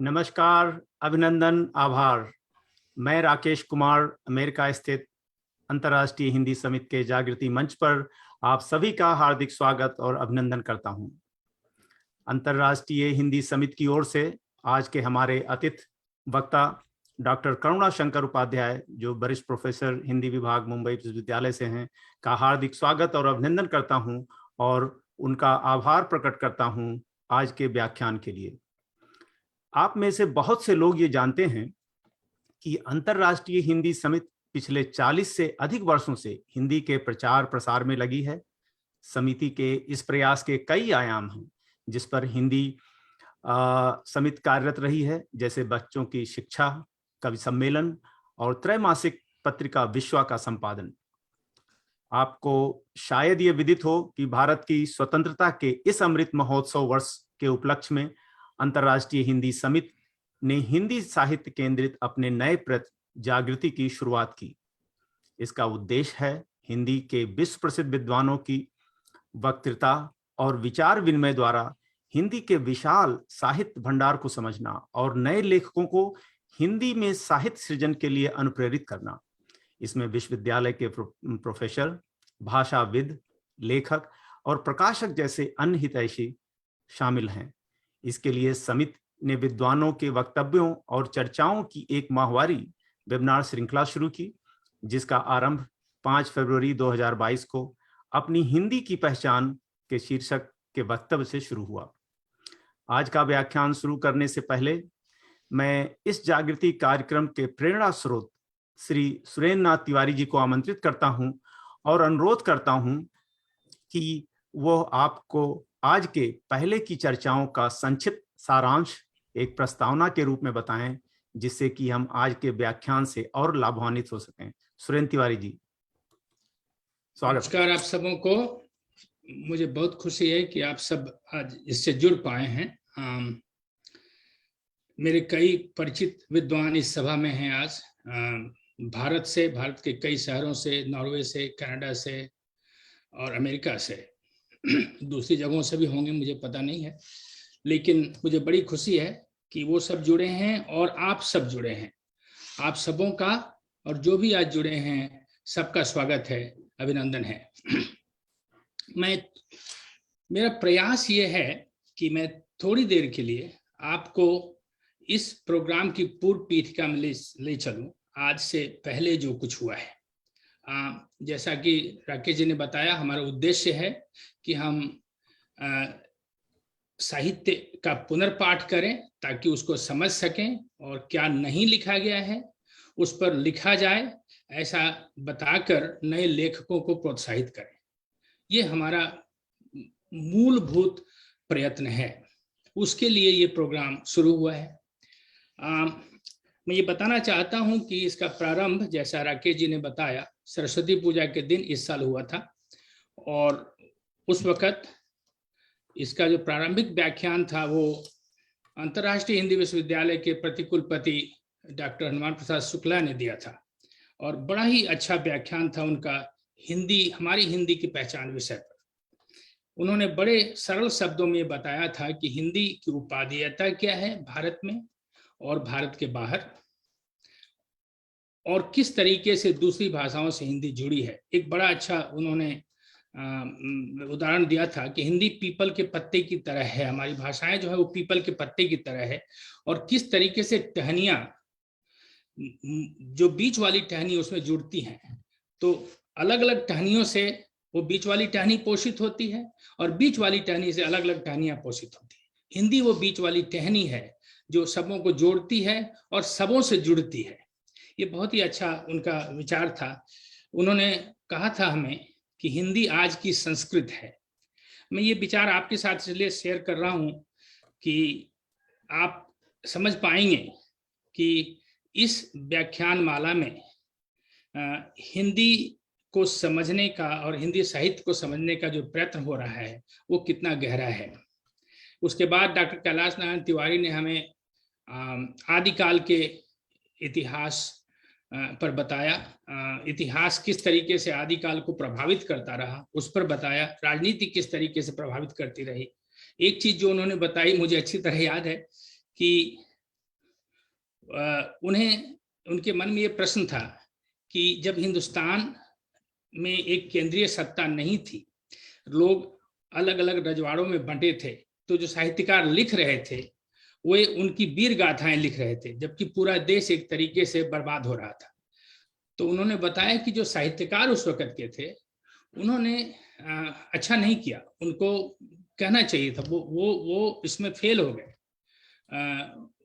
नमस्कार, अभिनंदन, आभार। मैं राकेश कुमार अमेरिका स्थित अंतर्राष्ट्रीय हिंदी समिति के जागृति मंच पर आप सभी का हार्दिक स्वागत और अभिनंदन करता हूं। अंतर्राष्ट्रीय हिंदी समिति की ओर से आज के हमारे अतिथि वक्ता डॉक्टर करुणा शंकर उपाध्याय, जो वरिष्ठ प्रोफेसर हिंदी विभाग मुंबई विश्वविद्यालय से हैं, का हार्दिक स्वागत और अभिनंदन करता हूं और उनका आभार प्रकट करता हूं आज के व्याख्यान के लिए। आप में से बहुत से लोग ये जानते हैं कि अंतर्राष्ट्रीय हिंदी समिति पिछले 40 से अधिक वर्षों से हिंदी के प्रचार प्रसार में लगी है। समिति के इस प्रयास के कई आयाम हैं जिस पर हिंदी समिति कार्यरत रही है, जैसे बच्चों की शिक्षा, कवि सम्मेलन और त्रैमासिक पत्रिका विश्वा का संपादन। आपको शायद ये विदित हो कि भारत की स्वतंत्रता के इस अमृत महोत्सव वर्ष के उपलक्ष्य में अंतर्राष्ट्रीय हिंदी समिति ने हिंदी साहित्य केंद्रित अपने नए जागृति की शुरुआत की। इसका उद्देश्य है हिंदी के विश्व प्रसिद्ध विद्वानों की वक्तृता और विचार विनिमय द्वारा हिंदी के विशाल साहित्य भंडार को समझना और नए लेखकों को हिंदी में साहित्य सृजन के लिए अनुप्रेरित करना। इसमें विश्वविद्यालय के प्रोफेसर, भाषाविद, लेखक और प्रकाशक जैसे अन्य हितैषी शामिल हैं। इसके लिए समिति ने विद्वानों के वक्तव्यों और चर्चाओं की एक माहवारी वेबिनार श्रृंखला शुरू की, जिसका आरंभ 5 फरवरी 2022 को अपनी हिंदी की पहचान के शीर्षक के वक्तव्य से शुरू हुआ। आज का व्याख्यान शुरू करने से पहले मैं इस जागृति कार्यक्रम के प्रेरणा स्रोत श्री सुरेंद्र नाथ तिवारी जी को आमंत्रित करता हूं और अनुरोध करता हूं कि वो आपको आज के पहले की चर्चाओं का संक्षिप्त सारांश एक प्रस्तावना के रूप में बताएं, जिससे कि हम आज के व्याख्यान से और लाभान्वित हो सकें। सुरेंद्र तिवारी जी, स्वागत। नमस्कार आप सबों को। मुझे बहुत खुशी है कि आप सब आज इससे जुड़ पाए हैं। मेरे कई परिचित विद्वान इस सभा में हैं आज, भारत के कई शहरों से, नॉर्वे से, कनाडा से और अमेरिका से। दूसरी जगहों से भी होंगे, मुझे पता नहीं है, लेकिन मुझे बड़ी खुशी है कि वो सब जुड़े हैं और आप सब जुड़े हैं। आप सबों का और जो भी आज जुड़े हैं सबका स्वागत है, अभिनंदन है। मेरा प्रयास ये है कि मैं थोड़ी देर के लिए आपको इस प्रोग्राम की पूर्व पीठिका में ले चलूं, आज से पहले जो कुछ हुआ है। जैसा कि राकेश जी ने बताया, हमारा उद्देश्य है कि हम साहित्य का पुनर्पाठ करें ताकि उसको समझ सकें और क्या नहीं लिखा गया है उस पर लिखा जाए, ऐसा बताकर नए लेखकों को प्रोत्साहित करें। ये हमारा मूलभूत प्रयत्न है, उसके लिए ये प्रोग्राम शुरू हुआ है। मैं ये बताना चाहता हूं कि इसका प्रारंभ, जैसा राकेश जी ने बताया, सरस्वती पूजा के दिन इस साल हुआ था और उस वक्त इसका जो प्रारंभिक व्याख्यान था वो अंतर्राष्ट्रीय हिंदी विश्वविद्यालय के प्रतिकुलपति डॉक्टर हनुमान प्रसाद शुक्ला ने दिया था और बड़ा ही अच्छा व्याख्यान था उनका, हिंदी, हमारी हिंदी की पहचान विषय पर। उन्होंने बड़े सरल शब्दों में बताया था कि हिंदी की उपादेयता क्या है भारत में और भारत के बाहर, और किस तरीके से दूसरी भाषाओं से हिंदी जुड़ी है। एक बड़ा अच्छा उन्होंने उदाहरण दिया था कि हिंदी पीपल के पत्ते की तरह है, हमारी भाषाएं जो है वो पीपल के पत्ते की तरह है, और किस तरीके से टहनियां, जो बीच वाली टहनी उसमें जुड़ती हैं, तो अलग अलग टहनियों से वो बीच वाली टहनी पोषित होती है और बीच वाली टहनी से अलग अलग टहनियां पोषित होती है। हिंदी वो बीच वाली टहनी है जो सबों को जोड़ती है और सबों से जुड़ती है। ये बहुत ही अच्छा उनका विचार था। उन्होंने कहा था हमें कि हिंदी आज की संस्कृत है। मैं ये विचार आपके साथ इसलिए शेयर कर रहा हूं कि आप समझ पाएंगे कि इस व्याख्यान माला में हिंदी को समझने का और हिंदी साहित्य को समझने का जो प्रयत्न हो रहा है वो कितना गहरा है। उसके बाद डॉक्टर कैलाश नारायण तिवारी ने हमें आदिकाल के इतिहास पर बताया, इतिहास किस तरीके से आदिकाल को प्रभावित करता रहा उस पर बताया, राजनीति किस तरीके से प्रभावित करती रही। एक चीज जो उन्होंने बताई मुझे अच्छी तरह याद है कि उन्हें उनके मन में ये प्रश्न था कि जब हिंदुस्तान में एक केंद्रीय सत्ता नहीं थी, लोग अलग अलग रजवाड़ों में बंटे थे, तो जो साहित्यकार लिख रहे थे वे उनकी वीर गाथाएं लिख रहे थे, जबकि पूरा देश एक तरीके से बर्बाद हो रहा था। तो उन्होंने बताया कि जो साहित्यकार उस वक्त के थे उन्होंने अच्छा नहीं किया, उनको कहना चाहिए था, वो इसमें फेल हो गए।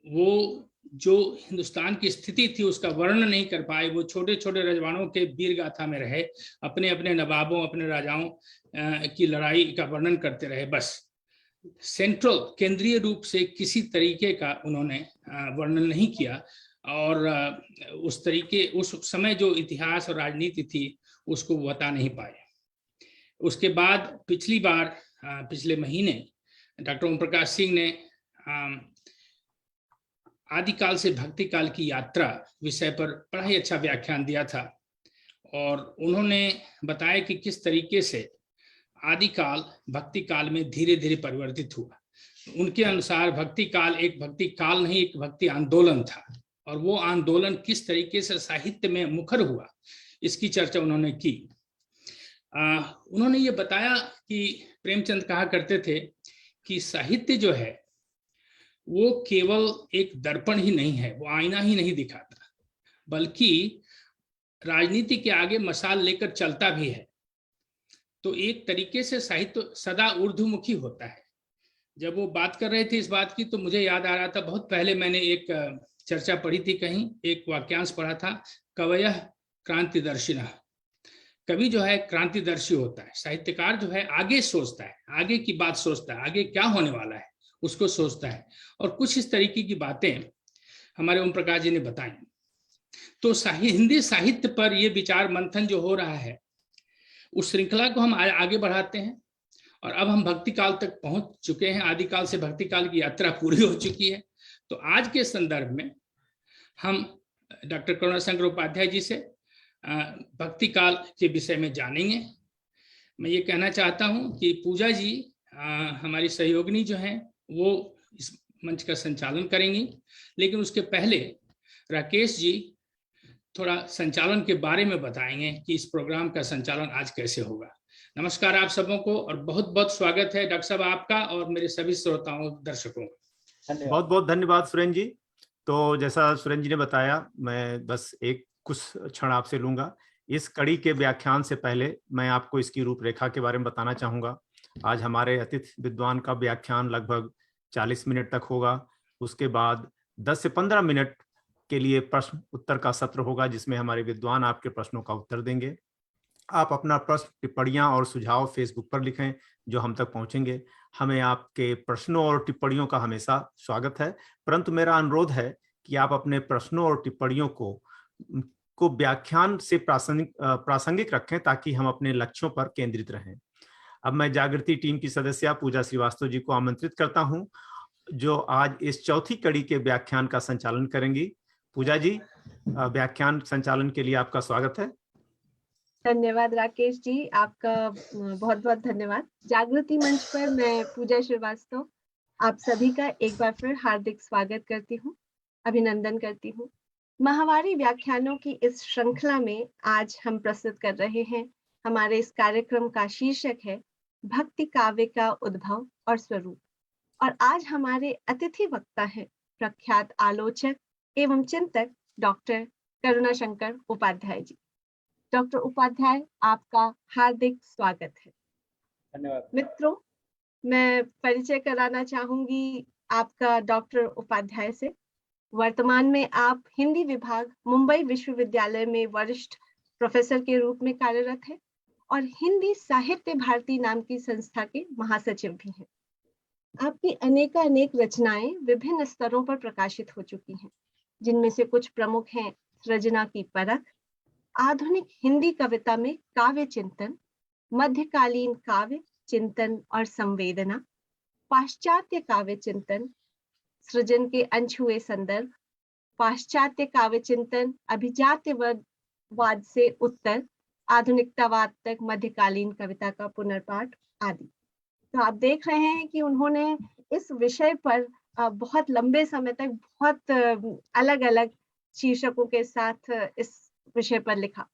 वो जो हिंदुस्तान की स्थिति थी उसका वर्णन नहीं कर पाए, वो छोटे छोटे रजवाड़ों के वीर गाथा में रहे, अपने अपने नवाबों अपने राजाओं की लड़ाई का वर्णन करते रहे। बस सेंट्रल केंद्रीय रूप से किसी तरीके का उन्होंने वर्णन नहीं किया, और उस तरीके उस समय जो इतिहास और राजनीति थी उसको बता नहीं पाए। उसके बाद पिछली बार पिछले महीने डॉक्टर ओम प्रकाश सिंह ने आदिकाल से भक्ति काल की यात्रा विषय पर बड़ा ही अच्छा व्याख्यान दिया था, और उन्होंने बताया कि किस तरीके से आदिकाल भक्ति काल में धीरे धीरे परिवर्तित हुआ। उनके अनुसार भक्ति काल एक भक्ति काल नहीं, एक भक्ति आंदोलन था, और वो आंदोलन किस तरीके से साहित्य में मुखर हुआ इसकी चर्चा उन्होंने की। उन्होंने ये बताया कि प्रेमचंद कहा करते थे कि साहित्य जो है वो केवल एक दर्पण ही नहीं है, वो आईना ही नहीं दिखाता, बल्कि राजनीति के आगे मशाल लेकर चलता भी है। तो एक तरीके से साहित्य सदा ऊर्ध्वमुखी होता है। जब वो बात कर रहे थे इस बात की तो मुझे याद आ रहा था, बहुत पहले मैंने एक चर्चा पढ़ी थी, कहीं एक वाक्यांश पढ़ा था, कवयः क्रांतिदर्शिनः। कवि जो है क्रांतिदर्शी होता है, साहित्यकार जो है आगे सोचता है, आगे की बात सोचता है, आगे क्या होने वाला है उसको सोचता है, और कुछ इस तरीके की बातें हमारे ओम प्रकाश जी ने बताई। तो हिंदी साहित्य पर ये विचार मंथन जो हो रहा है उस श्रृंखला को हम आगे बढ़ाते हैं, और अब हम भक्ति काल तक पहुंच चुके हैं, आदिकाल से भक्ति काल की यात्रा पूरी हो चुकी है। तो आज के संदर्भ में हम डॉक्टर करुणाशंकर उपाध्याय जी से भक्ति काल के विषय में जानेंगे। मैं ये कहना चाहता हूं कि पूजा जी हमारी सहयोगिनी जो हैं वो इस मंच का संचालन करेंगी, लेकिन उसके पहले राकेश जी थोड़ा संचालन के बारे में बताएंगे कि इस प्रोग्राम का संचालन आज कैसे होगा। नमस्कार आप सबों को, और बहुत बहुत स्वागत है डॉक्टर साहब आपका और मेरे सभी श्रोताओं दर्शकों का। बहुत बहुत धन्यवाद सुरेंद्र जी। तो जैसा सुरेंद्र जी ने बताया, मैं बस एक कुछ क्षण आपसे लूंगा। इस कड़ी के व्याख्यान से पहले मैं आपको इसकी रूपरेखा के बारे में बताना चाहूंगा। आज हमारे अतिथि विद्वान का व्याख्यान लगभग 40 मिनट तक होगा। उसके बाद 10 से 15 मिनट के लिए प्रश्न उत्तर का सत्र होगा, जिसमें हमारे विद्वान आपके प्रश्नों का उत्तर देंगे। आप अपना प्रश्न, टिप्पणियां और सुझाव फेसबुक पर लिखें जो हम तक पहुंचेंगे। हमें आपके प्रश्नों और टिप्पणियों का हमेशा स्वागत है, परंतु मेरा अनुरोध है कि आप अपने प्रश्नों और टिप्पणियों को व्याख्यान से प्रासंगिक रखें, ताकि हम अपने लक्ष्यों पर केंद्रित रहें। अब मैं जागृति टीम की सदस्य पूजा श्रीवास्तव जी को आमंत्रित करता हूं, जो आज इस चौथी कड़ी के व्याख्यान का संचालन करेंगी। पूजा जी, व्याख्यान संचालन के लिए आपका स्वागत है। धन्यवाद राकेश जी, आपका बहुत बहुत धन्यवाद। जागृति मंच पर मैं पूजा श्रीवास्तव आप सभी का एक बार फिर हार्दिक स्वागत करती हूँ, अभिनंदन करती हूँ। माहवारी व्याख्यानों की इस श्रृंखला में आज हम प्रस्तुत कर रहे हैं, हमारे इस कार्यक्रम का शीर्षक है भक्ति काव्य का उद्भव और स्वरूप। और आज हमारे अतिथि वक्ता हैं प्रख्यात आलोचक एवं चिंतक डॉक्टर करुणाशंकर उपाध्याय जी। डॉक्टर उपाध्याय, आपका हार्दिक स्वागत है। धन्यवाद। मित्रों, मैं परिचय कराना चाहूंगी आपका डॉक्टर उपाध्याय से। वर्तमान में आप हिंदी विभाग मुंबई विश्वविद्यालय में वरिष्ठ प्रोफेसर के रूप में कार्यरत हैं और हिंदी साहित्य भारती नाम की संस्था के महासचिव भी हैं। आपकी अनेक रचनाएं विभिन्न स्तरों पर प्रकाशित हो चुकी हैं, जिनमें से कुछ प्रमुख हैं सृजना की परख, आधुनिक हिंदी कविता में काव्य चिंतन, मध्यकालीन काव्य चिंतन और संवेदना, पाश्चात्य काव्य चिंतन, सृजन के अनछुए संदर्भ, पाश्चात्य काव्य चिंतन, अभिजात्यवाद से उत्तर, आधुनिकतावाद तक मध्यकालीन कविता का पुनर्पाठ आदि। तो आप देख रहे हैं कि उन्होंने इस विषय पर बहुत लंबे समय तक बहुत अलग अलग शीर्षकों के साथ इस विषय पर लिखा।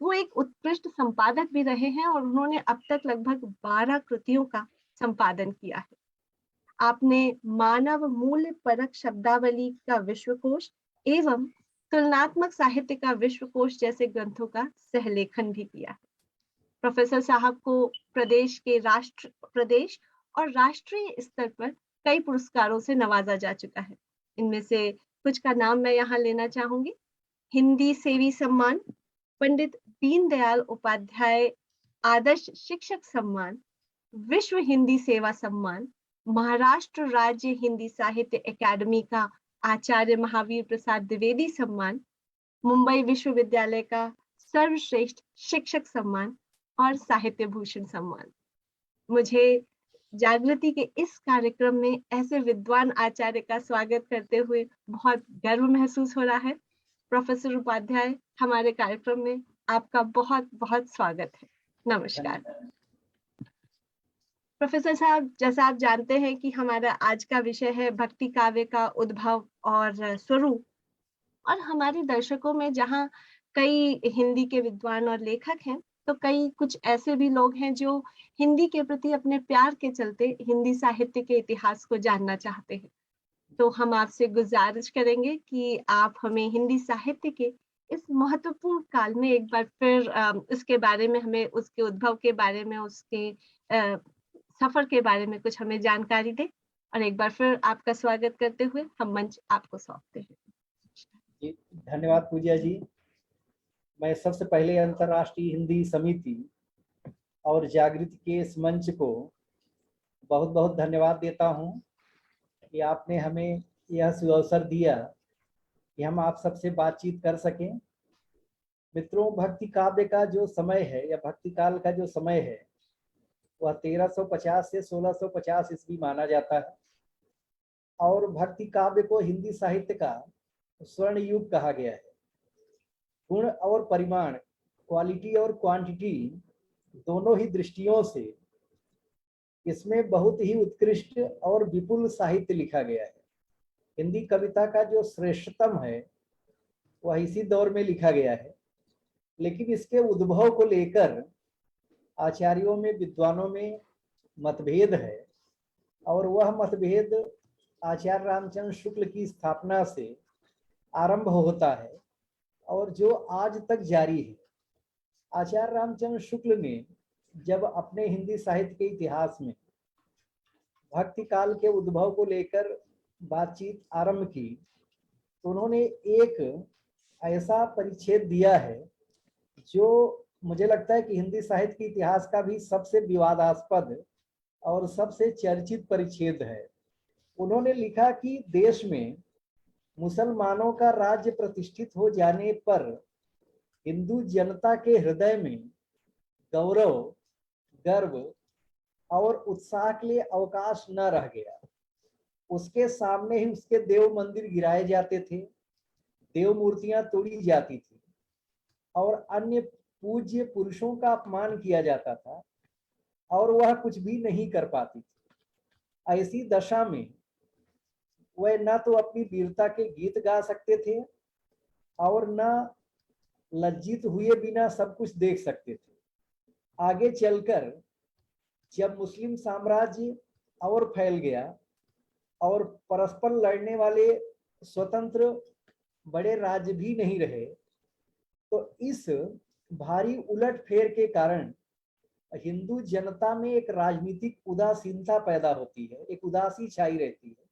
वो एक उत्कृष्ट संपादक भी रहे हैं और उन्होंने अब तक लगभग 12 कृतियों का संपादन किया है। आपने मानव मूल्य परक शब्दावली का विश्वकोश एवं तुलनात्मक साहित्य का विश्वकोश जैसे ग्रंथों का सहलेखन भी किया है। प्रोफेसर साहब को प्रदेश और राष्ट्रीय स्तर पर कई पुरस्कारों से नवाजा जा चुका है। इनमें से कुछ का नाम मैं यहाँ लेना चाहूंगी। हिंदी सेवी सम्मान, पंडित दीनदयाल उपाध्याय आदर्श शिक्षक सम्मान, विश्व हिंदी सेवा सम्मान, महाराष्ट्र राज्य हिंदी साहित्य अकादमी का आचार्य महावीर प्रसाद द्विवेदी सम्मान, मुंबई विश्वविद्यालय का सर्वश्रेष्ठ शिक्षक सम्मान और साहित्य भूषण सम्मान। मुझे जागृति के इस कार्यक्रम में ऐसे विद्वान आचार्य का स्वागत करते हुए बहुत गर्व महसूस हो रहा है। प्रोफेसर उपाध्याय, हमारे कार्यक्रम में आपका बहुत बहुत स्वागत है। नमस्कार। प्रोफेसर साहब, जैसा आप जानते हैं कि हमारा आज का विषय है भक्ति काव्य का उद्भव और स्वरूप, और हमारे दर्शकों में जहाँ कई हिंदी के विद्वान और लेखक हैं, तो कई कुछ ऐसे भी लोग हैं जो हिंदी के प्रति अपने प्यार के चलते हिंदी साहित्य के इतिहास को जानना चाहते हैं। तो हम आपसे गुजारिश करेंगे कि आप हमें हिंदी साहित्य के इस महत्वपूर्ण काल में एक बार फिर उसके बारे में, हमें उसके उद्भव के बारे में, उसके सफर के बारे में कुछ हमें जानकारी दें। और एक बार फिर आपका स्वागत करते हुए हम मंच आपको सौंपते हैं। धन्यवाद पूजा जी। मैं सबसे पहले अंतर्राष्ट्रीय हिंदी समिति और जागृति के इस मंच को बहुत बहुत धन्यवाद देता हूं कि आपने हमें यह सुअवसर दिया कि हम आप सबसे बातचीत कर सकें। मित्रों, भक्ति काव्य का जो समय है या भक्ति काल का जो समय है वह 1350 से 1650 ईस्वी माना जाता है और भक्ति काव्य को हिंदी साहित्य का स्वर्ण युग कहा गया है। गुण और परिमाण, क्वालिटी और क्वांटिटी दोनों ही दृष्टियों से इसमें बहुत ही उत्कृष्ट और विपुल साहित्य लिखा गया है। हिंदी कविता का जो श्रेष्ठतम है वह इसी दौर में लिखा गया है, लेकिन इसके उद्भव को लेकर आचार्यों में, विद्वानों में मतभेद है और वह मतभेद आचार्य रामचंद्र शुक्ल की स्थापना से आरंभ होता है और जो आज तक जारी है। आचार्य रामचंद्र शुक्ल ने जब अपने हिंदी साहित्य के इतिहास में भक्ति काल के उद्भव को लेकर बातचीत आरंभ की तो उन्होंने एक ऐसा परिच्छेद दिया है जो मुझे लगता है कि हिंदी साहित्य के इतिहास का भी सबसे विवादास्पद और सबसे चर्चित परिच्छेद है। उन्होंने लिखा कि देश में मुसलमानों का राज्य प्रतिष्ठित हो जाने पर हिंदू जनता के हृदय में गौरव, गर्व और उत्साह के लिए अवकाश न रह गया। उसके सामने ही उसके देव मंदिर गिराए जाते थे, देव मूर्तियां तोड़ी जाती थी और अन्य पूज्य पुरुषों का अपमान किया जाता था और वह कुछ भी नहीं कर पाती थी। ऐसी दशा में वह न तो अपनी वीरता के गीत गा सकते थे और न लज्जित हुए बिना सब कुछ देख सकते थे। आगे चलकर जब मुस्लिम साम्राज्य और फैल गया और परस्पर लड़ने वाले स्वतंत्र बड़े राज्य भी नहीं रहे, तो इस भारी उलटफेर के कारण हिंदू जनता में एक राजनीतिक उदासीनता पैदा होती है, एक उदासी छाई रहती है।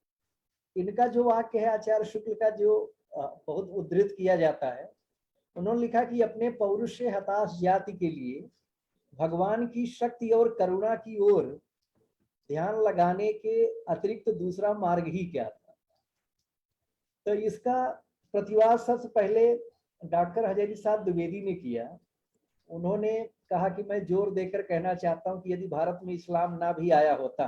इनका जो वाक्य है आचार्य शुक्ल का, जो बहुत उद्धृत किया जाता है, उन्होंने लिखा कि अपने पौरुष से हताश जाति के लिए भगवान की शक्ति और करुणा की ओर ध्यान लगाने के अतिरिक्त दूसरा मार्ग ही क्या था। तो इसका प्रतिवाद सबसे पहले डॉक्टर हजारी साहब द्विवेदी ने किया। उन्होंने कहा कि मैं जोर देकर कहना चाहता हूं कि यदि भारत में इस्लाम ना भी आया होता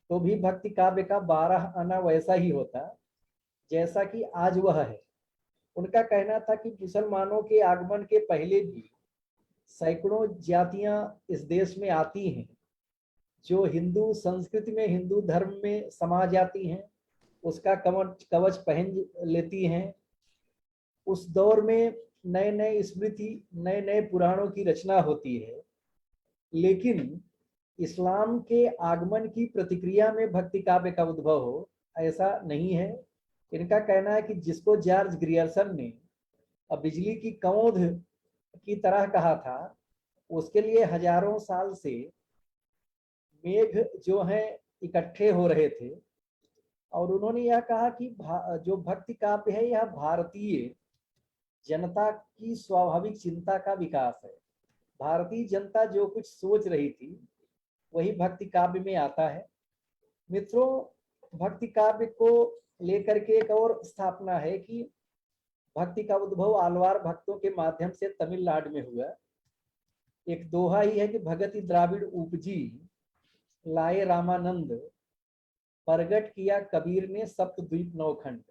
तो भी भक्ति काव्य का 12 आना वैसा ही होता जैसा कि आज वह है। उनका कहना था कि मुसलमानों के आगमन के पहले भी सैकड़ों जातियां इस देश में आती हैं जो हिंदू संस्कृति में, हिंदू धर्म में समा जाती हैं उसका कवच पहन लेती हैं। उस दौर में नए नए स्मृति, नए नए पुराणों की रचना होती है, लेकिन इस्लाम के आगमन की प्रतिक्रिया में भक्ति काव्य का उद्भव हो, ऐसा नहीं है। इनका कहना है कि जिसको जॉर्ज ग्रियर्सन ने बिजली की कौंध की तरह कहा था, उसके लिए हजारों साल से मेघ जो हैं इकट्ठे हो रहे थे। और उन्होंने यह कहा कि जो भक्ति काव्य है यह भारतीय जनता की स्वाभाविक चिंता का विकास है। भारतीय जनता जो कुछ सोच रही थी वही भक्ति काव्य में आता है। मित्रों, भक्ति काव्य को लेकर के एक और स्थापना है कि भक्ति का उद्भव आलवार भक्तों के माध्यम से तमिलनाडु में हुआ। एक दोहा ही है कि भगति द्राविड़ उपजी, लाए रामानंद, प्रगट किया कबीर ने सप्तद्वीप नौखंड।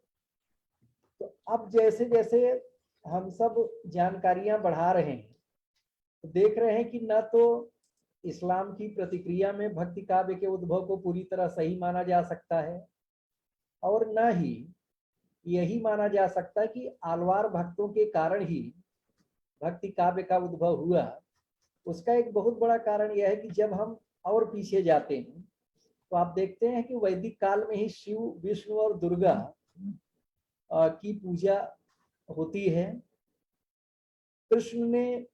तो अब जैसे जैसे हम सब जानकारियां बढ़ा रहे हैं तो देख रहे हैं कि न तो इस्लाम की प्रतिक्रिया में भक्ति काव्य के उद्भव को पूरी तरह सही माना जा सकता है, और न ही यही माना जा सकता है कि आलवार भक्तों के कारण ही भक्ति काव्य का उद्भव हुआ। उसका एक बहुत बड़ा कारण यह है कि जब हम और पीछे जाते हैं तो आप देखते हैं कि वैदिक काल में ही शिव, विष्णु और दुर्गा की पूजा होती है। कृष्ण ने,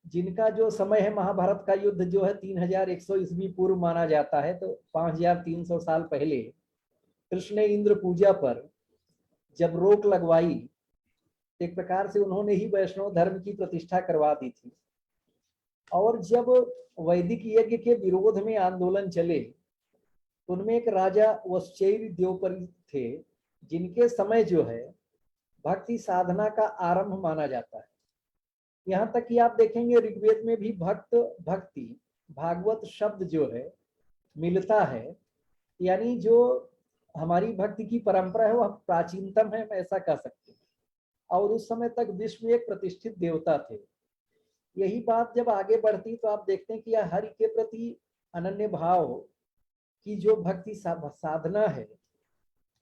जिनका जो समय है, महाभारत का युद्ध जो है 3100 ईस्वी पूर्व माना जाता है, तो 5300 साल पहले कृष्ण ने इंद्र पूजा पर जब रोक लगवाई, एक प्रकार से उन्होंने ही वैष्णव धर्म की प्रतिष्ठा करवा दी थी। और जब वैदिक यज्ञ के विरोध में आंदोलन चले, उनमें एक राजा वश्चैर द्यौपरी थे, जिनके समय जो है भक्ति साधना का आरंभ माना जाता है। यहाँ तक कि आप देखेंगे ऋग्वेद में भी भक्त, भक्ति, भागवत शब्द जो है मिलता है, यानी जो हमारी भक्ति की परंपरा है वह प्राचीनतम है, हम ऐसा कह सकते हैं। और उस समय तक विश्व में एक प्रतिष्ठित देवता थे। यही बात जब आगे बढ़ती तो आप देखते हैं कि यह हरि के प्रति अनन्य भाव की जो भक्ति साधना है,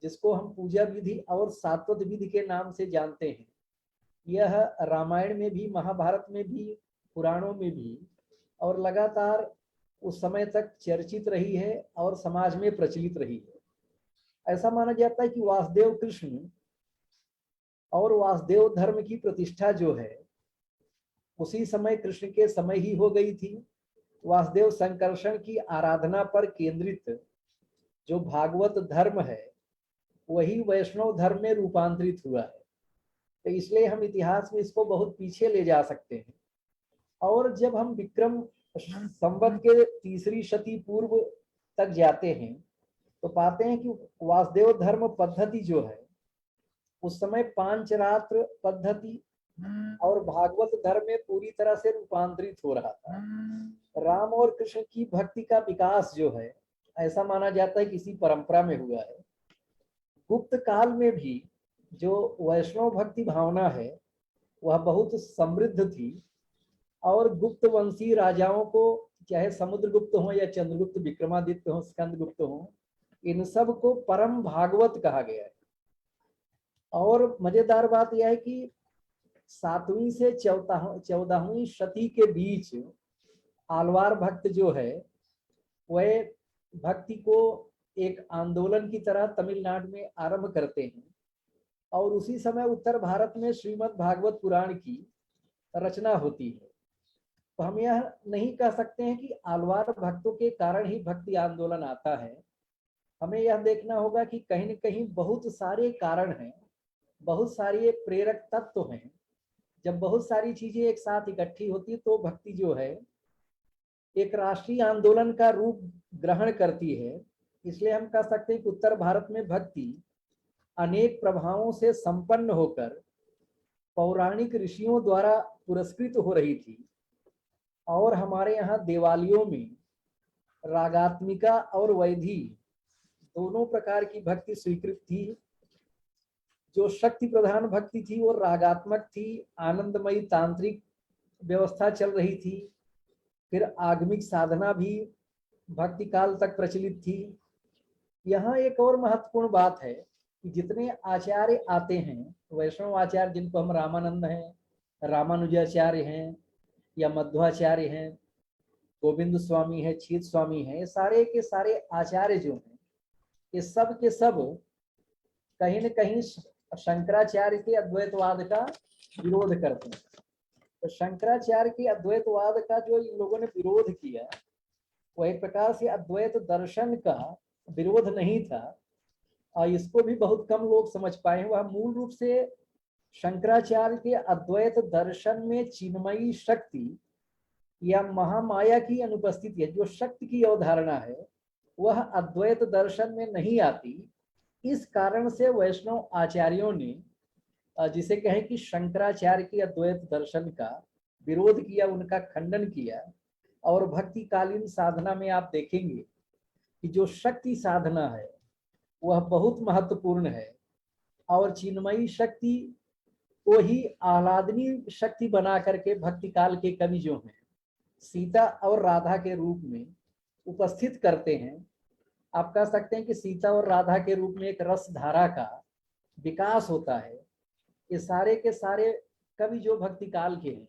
जिसको हम पूजा विधि और सात्वत विधि के नाम से जानते हैं, यह रामायण में भी, महाभारत में भी, पुराणों में भी और लगातार उस समय तक चर्चित रही है और समाज में प्रचलित रही है। ऐसा माना जाता है कि वासुदेव कृष्ण और वासुदेव धर्म की प्रतिष्ठा जो है उसी समय कृष्ण के समय ही हो गई थी। वासुदेव संकर्षण की आराधना पर केंद्रित जो भागवत धर्म है वही वैष्णव धर्म में रूपांतरित हुआ है। तो इसलिए हम इतिहास में इसको बहुत पीछे ले जा सकते हैं। और जब हम विक्रम संवत के 3री शती पूर्व तक जाते हैं तो पाते हैं कि वासुदेव धर्म पद्धति जो है उस समय पांचरात्र पद्धति और भागवत धर्म में पूरी तरह से रूपांतरित हो रहा था। राम और कृष्ण की भक्ति का विकास जो है ऐसा माना जाता है किसी परंपरा में हुआ है। गुप्त काल में भी जो वैष्णव भक्ति भावना है वह बहुत समृद्ध थी, और गुप्त वंशी राजाओं को, चाहे समुद्रगुप्त हो या चंद्रगुप्त, विक्रमादित्य हो, स्कंदगुप्त हो, इन सब को परम भागवत कहा गया है। और मजेदार बात यह है कि 7वीं से 14वीं शती के बीच आलवार भक्त जो है वह भक्ति को एक आंदोलन की तरह तमिलनाडु में आरंभ करते हैं, और उसी समय उत्तर भारत में श्रीमद् भागवत पुराण की रचना होती है। तो हम यह नहीं कह सकते हैं कि आलवार भक्तों के कारण ही भक्ति आंदोलन आता है। हमें यह देखना होगा कि कहीं न कहीं बहुत सारे कारण हैं, बहुत सारे प्रेरक तत्व हैं। जब बहुत सारी चीजें एक साथ इकट्ठी होती तो भक्ति जो है एक राष्ट्रीय आंदोलन का रूप ग्रहण करती है। इसलिए हम कह सकते हैं कि उत्तर भारत में भक्ति अनेक प्रभावों से संपन्न होकर पौराणिक ऋषियों द्वारा पुरस्कृत हो रही थी। और हमारे यहाँ देवालयों में रागात्मिका और वैधि दोनों प्रकार की भक्ति स्वीकृत थी। जो शक्ति प्रधान भक्ति थी वो रागात्मक थी, आनंदमयी तांत्रिक व्यवस्था चल रही थी। फिर आगमिक साधना भी भक्ति काल तक प्रचलित थी। यहाँ एक और महत्वपूर्ण बात है कि जितने आचार्य आते हैं, वैष्णव आचार्य जिनको हम रामानंद हैं, रामानुजाचार्य हैं या मध्वाचार्य हैं, गोविंद स्वामी है, छीत स्वामी है, सारे के सारे आचार्य जो हैं ये सब के सब कहीं न कहीं शंकराचार्य के अद्वैतवाद का विरोध करते हैं। तो शंकराचार्य के अद्वैतवाद का जो इन लोगों ने विरोध किया वो एक प्रकार से अद्वैत दर्शन का विरोध नहीं था, और इसको भी बहुत कम लोग समझ पाए हैं। वह मूल रूप से शंकराचार्य के अद्वैत दर्शन में चिन्मयी शक्ति या महामाया की अनुपस्थिति है, जो शक्ति की अवधारणा है वह अद्वैत दर्शन में नहीं आती। इस कारण से वैष्णव आचार्यों ने जिसे कहें कि शंकराचार्य के अद्वैत दर्शन का विरोध किया, उनका खंडन किया। और भक्तिकालीन साधना में आप देखेंगे कि जो शक्ति साधना है वह बहुत महत्वपूर्ण है, और चिन्मयी शक्ति को ही आह्लादनीय शक्ति बना करके भक्ति काल के कवि जो हैं सीता और राधा के रूप में उपस्थित करते हैं। आप कह सकते हैं कि सीता और राधा के रूप में एक रस धारा का विकास होता है। ये सारे के सारे कवि जो भक्ति काल के हैं,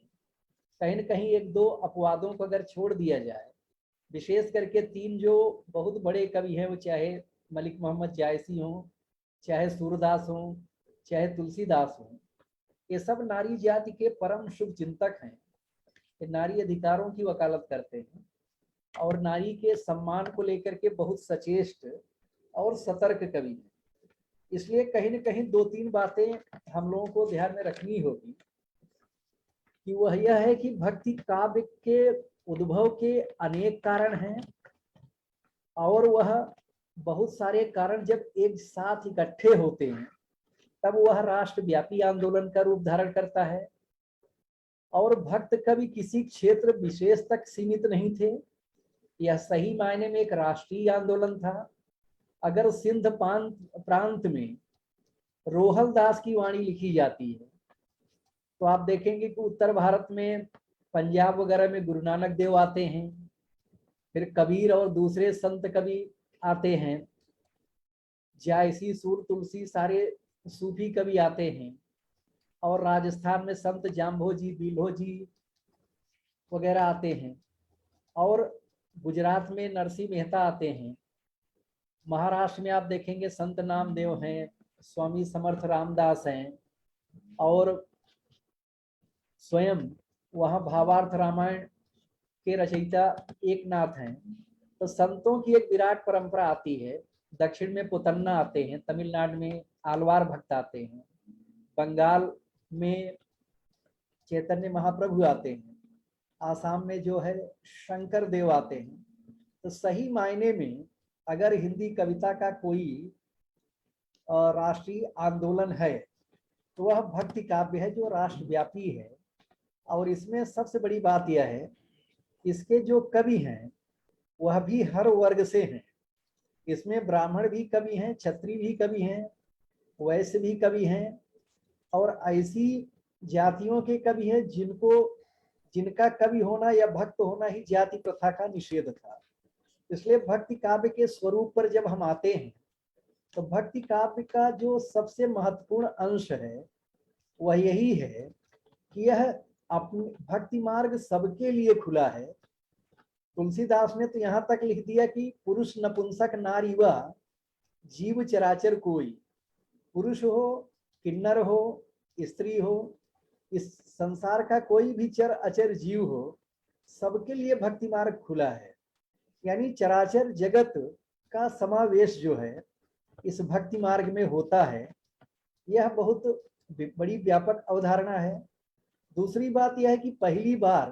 कहीं न कहीं एक दो अपवादों को अगर छोड़ दिया जाए, विशेष करके तीन जो बहुत बड़े कवि हैं, वो चाहे मलिक मोहम्मद जायसी हों, चाहे सूरदास हों, चाहे तुलसीदास हों, ये सब नारी जाति के परम शुभ चिंतक हैं। ये नारी अधिकारों की वकालत करते हैं और नारी के सम्मान को लेकर के बहुत सचेष्ट और सतर्क कवि हैं। इसलिए कहीं न कहीं दो तीन बातें हम लोगों को ध्यान में रखनी होगी कि वह यह है कि भक्ति काव्य के उद्भव के अनेक कारण हैं, और वह बहुत सारे कारण जब एक साथ इकट्ठे होते हैं तब वह राष्ट्रव्यापी आंदोलन का रूप धारण करता है। और भक्त कवि किसी क्षेत्र विशेष तक सीमित नहीं थे, यह सही मायने में एक राष्ट्रीय आंदोलन था। अगर सिंध प्रांत में रोहल दास की वाणी लिखी जाती है तो आप देखेंगे कि उत्तर भारत में पंजाब वगैरह में गुरु नानक देव आते हैं, फिर कबीर और दूसरे संत कवि आते हैं, जायसी, सूर, तुलसी, सारे सूफी कवि आते हैं, और राजस्थान में संत जाम्भो जी, बिल्हो जी वगैरह आते हैं, और गुजरात में नरसिंह मेहता आते हैं, महाराष्ट्र में आप देखेंगे संत नामदेव हैं, स्वामी समर्थ रामदास हैं, और स्वयं वहाँ भावार्थ रामायण के रचयिता एकनाथ हैं। तो संतों की एक विराट परंपरा आती है। दक्षिण में पुतन्ना आते हैं, तमिलनाडु में आलवार भक्त आते हैं, बंगाल में चैतन्य महाप्रभु आते हैं, आसाम में जो है शंकर देव आते हैं। तो सही मायने में अगर हिंदी कविता का कोई राष्ट्रीय आंदोलन है तो वह भक्ति काव्य है जो राष्ट्रव्यापी है। और इसमें सबसे बड़ी बात यह है, इसके जो कवि हैं वह भी हर वर्ग से हैं। इसमें ब्राह्मण भी कवि हैं, क्षत्रिय भी कवि हैं, वैश्य भी कवि हैं, और ऐसी जातियों के कवि हैं जिनका कवि होना या भक्त होना ही जाति प्रथा का निषेध था। इसलिए भक्ति काव्य के स्वरूप पर जब हम आते हैं तो भक्ति काव्य का जो सबसे महत्वपूर्ण अंश है वह यही है कि यह अपनी भक्ति मार्ग सबके लिए खुला है। तुलसीदास ने तो यहाँ तक लिख दिया कि पुरुष नपुंसक नारी व जीव चराचर कोई, पुरुष हो, किन्नर हो, स्त्री हो, इस संसार का कोई भी चर अचर जीव हो, सबके लिए भक्ति मार्ग खुला है। यानी चराचर जगत का समावेश जो है इस भक्ति मार्ग में होता है। यह बहुत बड़ी व्यापक अवधारणा है। दूसरी बात यह है कि पहली बार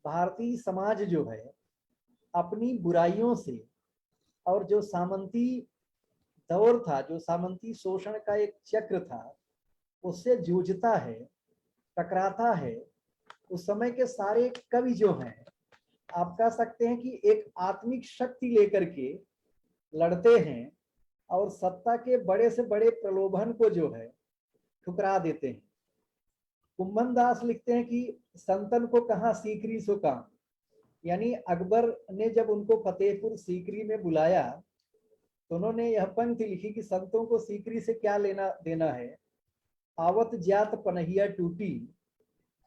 भारतीय समाज जो है अपनी बुराइयों से और जो सामंती दौर था, जो सामंती शोषण का एक चक्र था, उससे जूझता है, टकराता है। उस समय के सारे कवि जो हैं आप कह सकते हैं कि एक आत्मिक शक्ति लेकर के लड़ते हैं और सत्ता के बड़े से बड़े प्रलोभन को जो है ठुकरा देते हैं। कुंभन दास लिखते हैं कि संतन को कहाँ सीकरी सो काम, यानी अकबर ने जब उनको फतेहपुर सीकरी में बुलाया तो उन्होंने यह पंक्ति लिखी कि संतों को सीकरी से क्या लेना देना है, आवत जात पनहिया टूटी,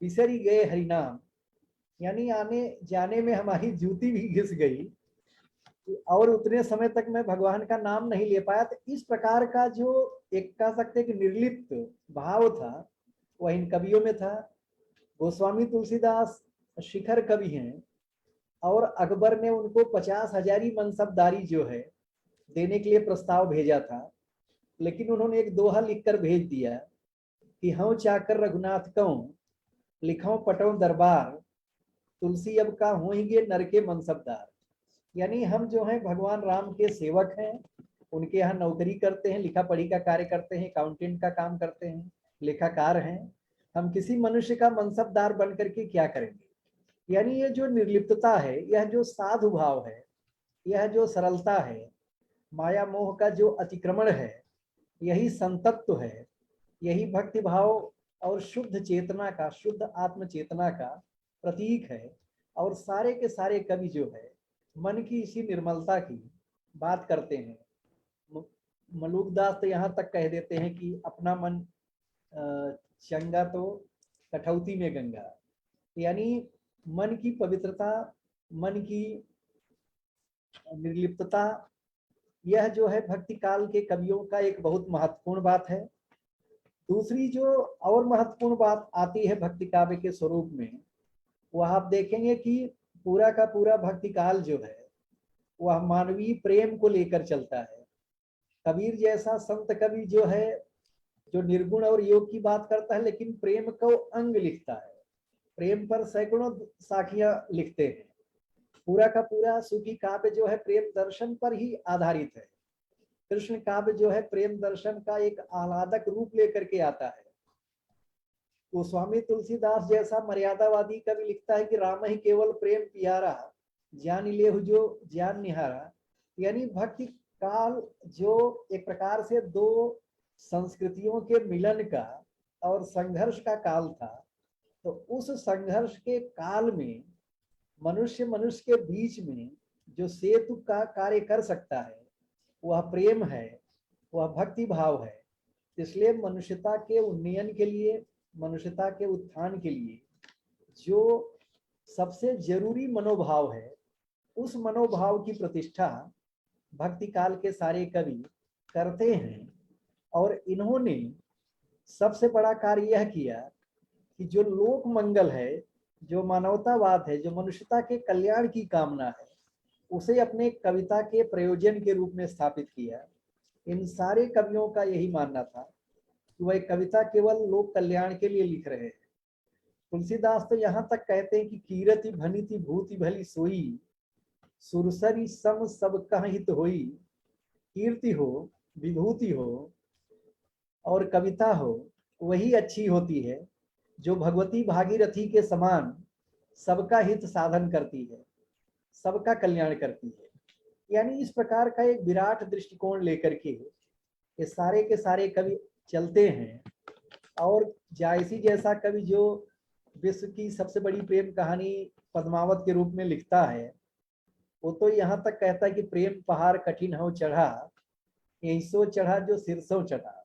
बिसरी गए हरिनाम। यानी आने जाने में हमारी जूती भी घिस गई और उतने समय तक मैं भगवान का नाम नहीं ले पाया। तो इस प्रकार का जो एक कह सकते कि निर्लिप्त भाव था वह इन कवियों में था। गोस्वामी तुलसीदास शिखर कवि हैं और अकबर ने उनको 50,000 मनसबदारी जो है देने के लिए प्रस्ताव भेजा था, लेकिन उन्होंने एक दोहा लिखकर भेज दिया कि हूँ चाकर रघुनाथ कहूँ, लिखो पटो दरबार, तुलसी अब का होंगे नर के मनसबदार। यानी हम जो हैं भगवान राम के सेवक हैं, उनके यहाँ नौकरी करते हैं, लिखा पढ़ी का कार्य करते हैं, अकाउंटेंट का काम करते हैं, लेखाकार हैं। हम किसी मनुष्य का मनसबदार बन करके क्या करेंगे। यानी ये जो निर्लिप्तता है, यह जो साधु भाव है, यह जो सरलता है, माया मोह का जो अतिक्रमण है, यही संतत्व है, यही भक्ति भाव और शुद्ध चेतना का, शुद्ध आत्म चेतना का प्रतीक है। और सारे के सारे कवि जो है मन की इसी निर्मलता की बात करते हैं। मलुकदास तो यहाँ तक कह देते हैं कि अपना मन चंगा तो कठौती में गंगा। यानी मन की पवित्रता, मन की निर्लिप्तता, यह जो है भक्ति काल के कवियों का एक बहुत महत्वपूर्ण बात है। दूसरी जो और महत्वपूर्ण बात आती है भक्ति काव्य के स्वरूप में, वह आप देखेंगे कि पूरा का पूरा भक्ति काल जो है वह मानवीय प्रेम को लेकर चलता है। कबीर जैसा संत कवि जो है, जो निर्गुण और योग की बात करता है, लेकिन प्रेम को अंग लिखता है, प्रेम पर सैकड़ों साखियां लिखते हैं। पूरा का पूरा सूफी काव्य जो है प्रेम दर्शन पर ही आधारित है। कृष्ण काव्य जो है प्रेम दर्शन का एक आह्लादक रूप लेकर के आता है। गोस्वामी तुलसीदास जैसा मर्यादावादी कवि लिखता है कि राम ही केवल प्रेम प्यारा, ज्ञान लेहु जो ज्ञान निहारा। यानी भक्ति काल जो एक प्रकार से दो संस्कृतियों के मिलन का और संघर्ष का काल था, तो उस संघर्ष के काल में मनुष्य के बीच में जो सेतु का कार्य कर सकता है वह प्रेम है, वह भक्ति भाव है। इसलिए मनुष्यता के उन्नयन के लिए, मनुष्यता के उत्थान के लिए जो सबसे जरूरी मनोभाव है, उस मनोभाव की प्रतिष्ठा भक्ति काल के सारे कवि करते हैं। और इन्होंने सबसे बड़ा कार्य यह किया कि जो लोक मंगल है, जो मानवतावाद है, जो मनुष्यता के कल्याण की कामना है, उसे अपने कविता के प्रयोजन के रूप में स्थापित किया। इन सारे कवियों का यही मानना था कि वह कविता केवल लोक कल्याण के लिए लिख रहे हैं। तुलसीदास तो यहाँ तक कहते हैं कि कीरति भनिति भूति भली सोई, सुरसरी सम सब कह हित होई। कीर्ति हो, विभूति हो और कविता हो, वही अच्छी होती है जो भगवती भागीरथी के समान सबका हित साधन करती है, सबका कल्याण करती है। यानी इस प्रकार का एक विराट दृष्टिकोण लेकर के ये सारे के सारे कवि चलते हैं। और जायसी जैसा कवि जो विश्व की सबसे बड़ी प्रेम कहानी पद्मावत के रूप में लिखता है, वो तो यहाँ तक कहता है कि प्रेम पहाड़ कठिन हो चढ़ा, यही सो चढ़ा जो सिरसों चढ़ा।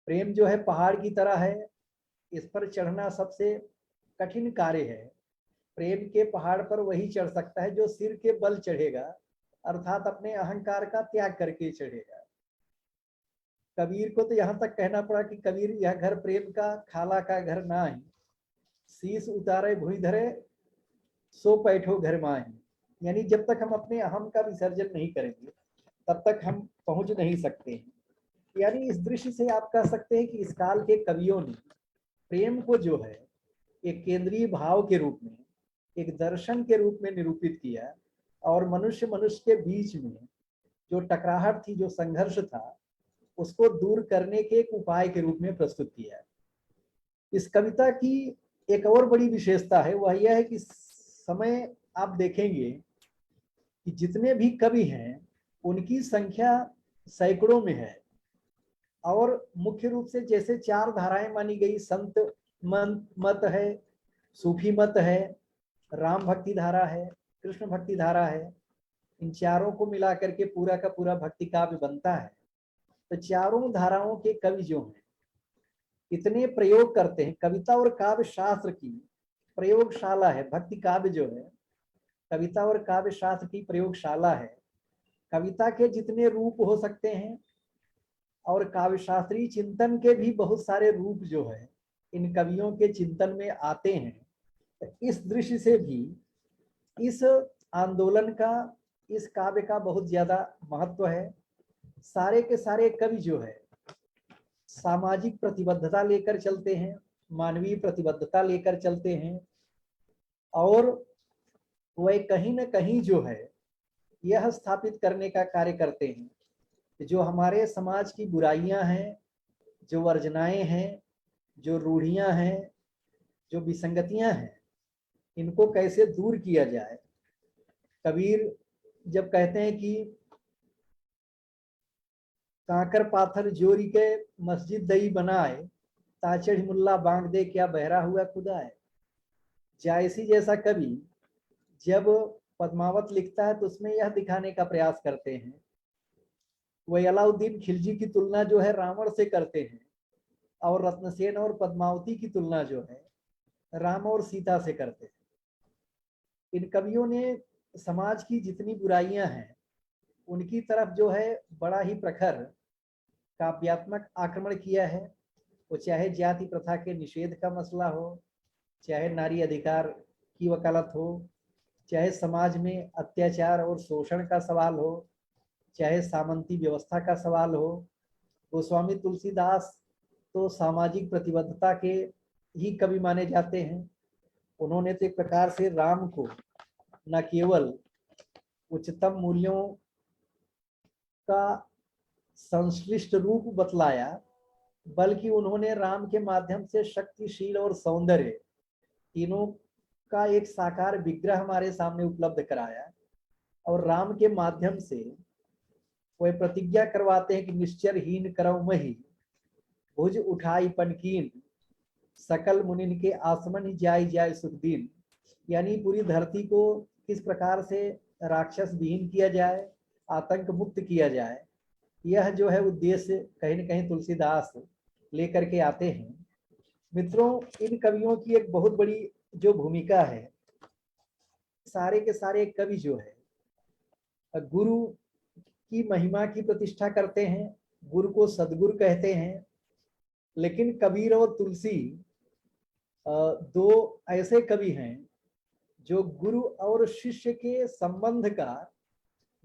प्रेम जो है पहाड़ की तरह है, इस पर चढ़ना सबसे कठिन कार्य है। प्रेम के पहाड़ पर वही चढ़ सकता है जो सिर के बल चढ़ेगा, अर्थात अपने अहंकार का त्याग करके चढ़ेगा। कबीर को तो यहाँ तक कहना पड़ा कि कबीर यह घर प्रेम का खाला का घर ना ही, शीश उतारे भुई धरे सो बैठो घर माही। यानी जब तक हम अपने अहम का विसर्जन नहीं करेंगे तब तक हम पहुंच नहीं सकते हैं। यानी इस दृश्य से आप कह सकते हैं कि इस काल के कवियों ने प्रेम को जो है एक केंद्रीय भाव के रूप में, एक दर्शन के रूप में निरूपित किया और मनुष्य के बीच में जो टकराहट थी, जो संघर्ष था, उसको दूर करने के एक उपाय के रूप में प्रस्तुत किया। इस कविता की एक और बड़ी विशेषता है, वह यह है कि समय आप देखेंगे कि जितने भी कवि हैं उनकी संख्या सैकड़ों में है। और मुख्य रूप से जैसे चार धाराएं मानी गई, संत मत है, सूफी मत है, राम भक्ति धारा है, कृष्ण भक्ति धारा है। इन चारों को मिला करके पूरा का पूरा भक्ति काव्य बनता है। तो चारों धाराओं के कवि जो हैं इतने प्रयोग करते हैं। कविता और काव्य शास्त्र की प्रयोगशाला है भक्ति काव्य जो है, कविता और काव्य शास्त्र की प्रयोगशाला है। कविता के जितने रूप हो सकते हैं और काव्य शास्त्रीय चिंतन के भी बहुत सारे रूप जो है इन कवियों के चिंतन में आते हैं। तो इस दृष्टि से भी इस आंदोलन का, इस काव्य का बहुत ज्यादा महत्व है। सारे के सारे कवि जो है सामाजिक प्रतिबद्धता लेकर चलते हैं, मानवीय प्रतिबद्धता लेकर चलते हैं, और वह कहीं न कहीं जो है यह स्थापित करने का कार्य करते हैं कि जो हमारे समाज की बुराइयां हैं, जो वर्जनाएं हैं, जो रूढ़ियां हैं, जो विसंगतियां हैं, इनको कैसे दूर किया जाए। कबीर जब कहते हैं कि कांकर पाथर जोरी के मस्जिद दई बनाए, ताचढ़ मुल्ला बांग दे क्या बहरा हुआ खुदा है। जायसी जैसा कवि जब पद्मावत लिखता है तो उसमें यह दिखाने का प्रयास करते हैं, वह अलाउद्दीन खिलजी की तुलना जो है रावण से करते हैं, और रत्नसेन और पद्मावती की तुलना जो है राम और सीता से करते हैं। इन कवियों ने समाज की जितनी बुराइयां हैं उनकी तरफ जो है बड़ा ही प्रखर काव्यात्मक आक्रमण किया है। वो चाहे जाति प्रथा के निषेध का मसला हो, चाहे नारी अधिकार की वकालत हो, चाहे समाज में अत्याचार और शोषण का सवाल हो, चाहे सामंती व्यवस्था का सवाल हो। गोस्वामी तुलसीदास तो सामाजिक प्रतिबद्धता के ही कवि माने जाते हैं। उन्होंने तो एक प्रकार से राम को न केवल उच्चतम मूल्यों का संश्लिष्ट रूप बतलाया, बल्कि उन्होंने राम के माध्यम से शक्तिशील और सौंदर्य तीनों का एक साकार विग्रह हमारे सामने उपलब्ध कराया। और राम के माध्यम से वह प्रतिज्ञा करवाते हैं कि निश्चरहीन करौ मही, भुज उठाई पनकीन, सकल मुनिन के आसमन ही जाय जाय सुख दिन। यानी पूरी धरती को किस प्रकार से राक्षस विहीन किया जाए, आतंक मुक्त किया जाए, यह जो है उद्देश्य कहीं न कहीं तुलसीदास लेकर के आते हैं। मित्रों, इन कवियों की एक बहुत बड़ी जो भूमिका है, सारे के सारे कवि जो है गुरु की महिमा की प्रतिष्ठा करते हैं, गुरु को सदगुरु कहते हैं। लेकिन कबीर और तुलसी दो ऐसे कवि हैं जो गुरु और शिष्य के संबंध का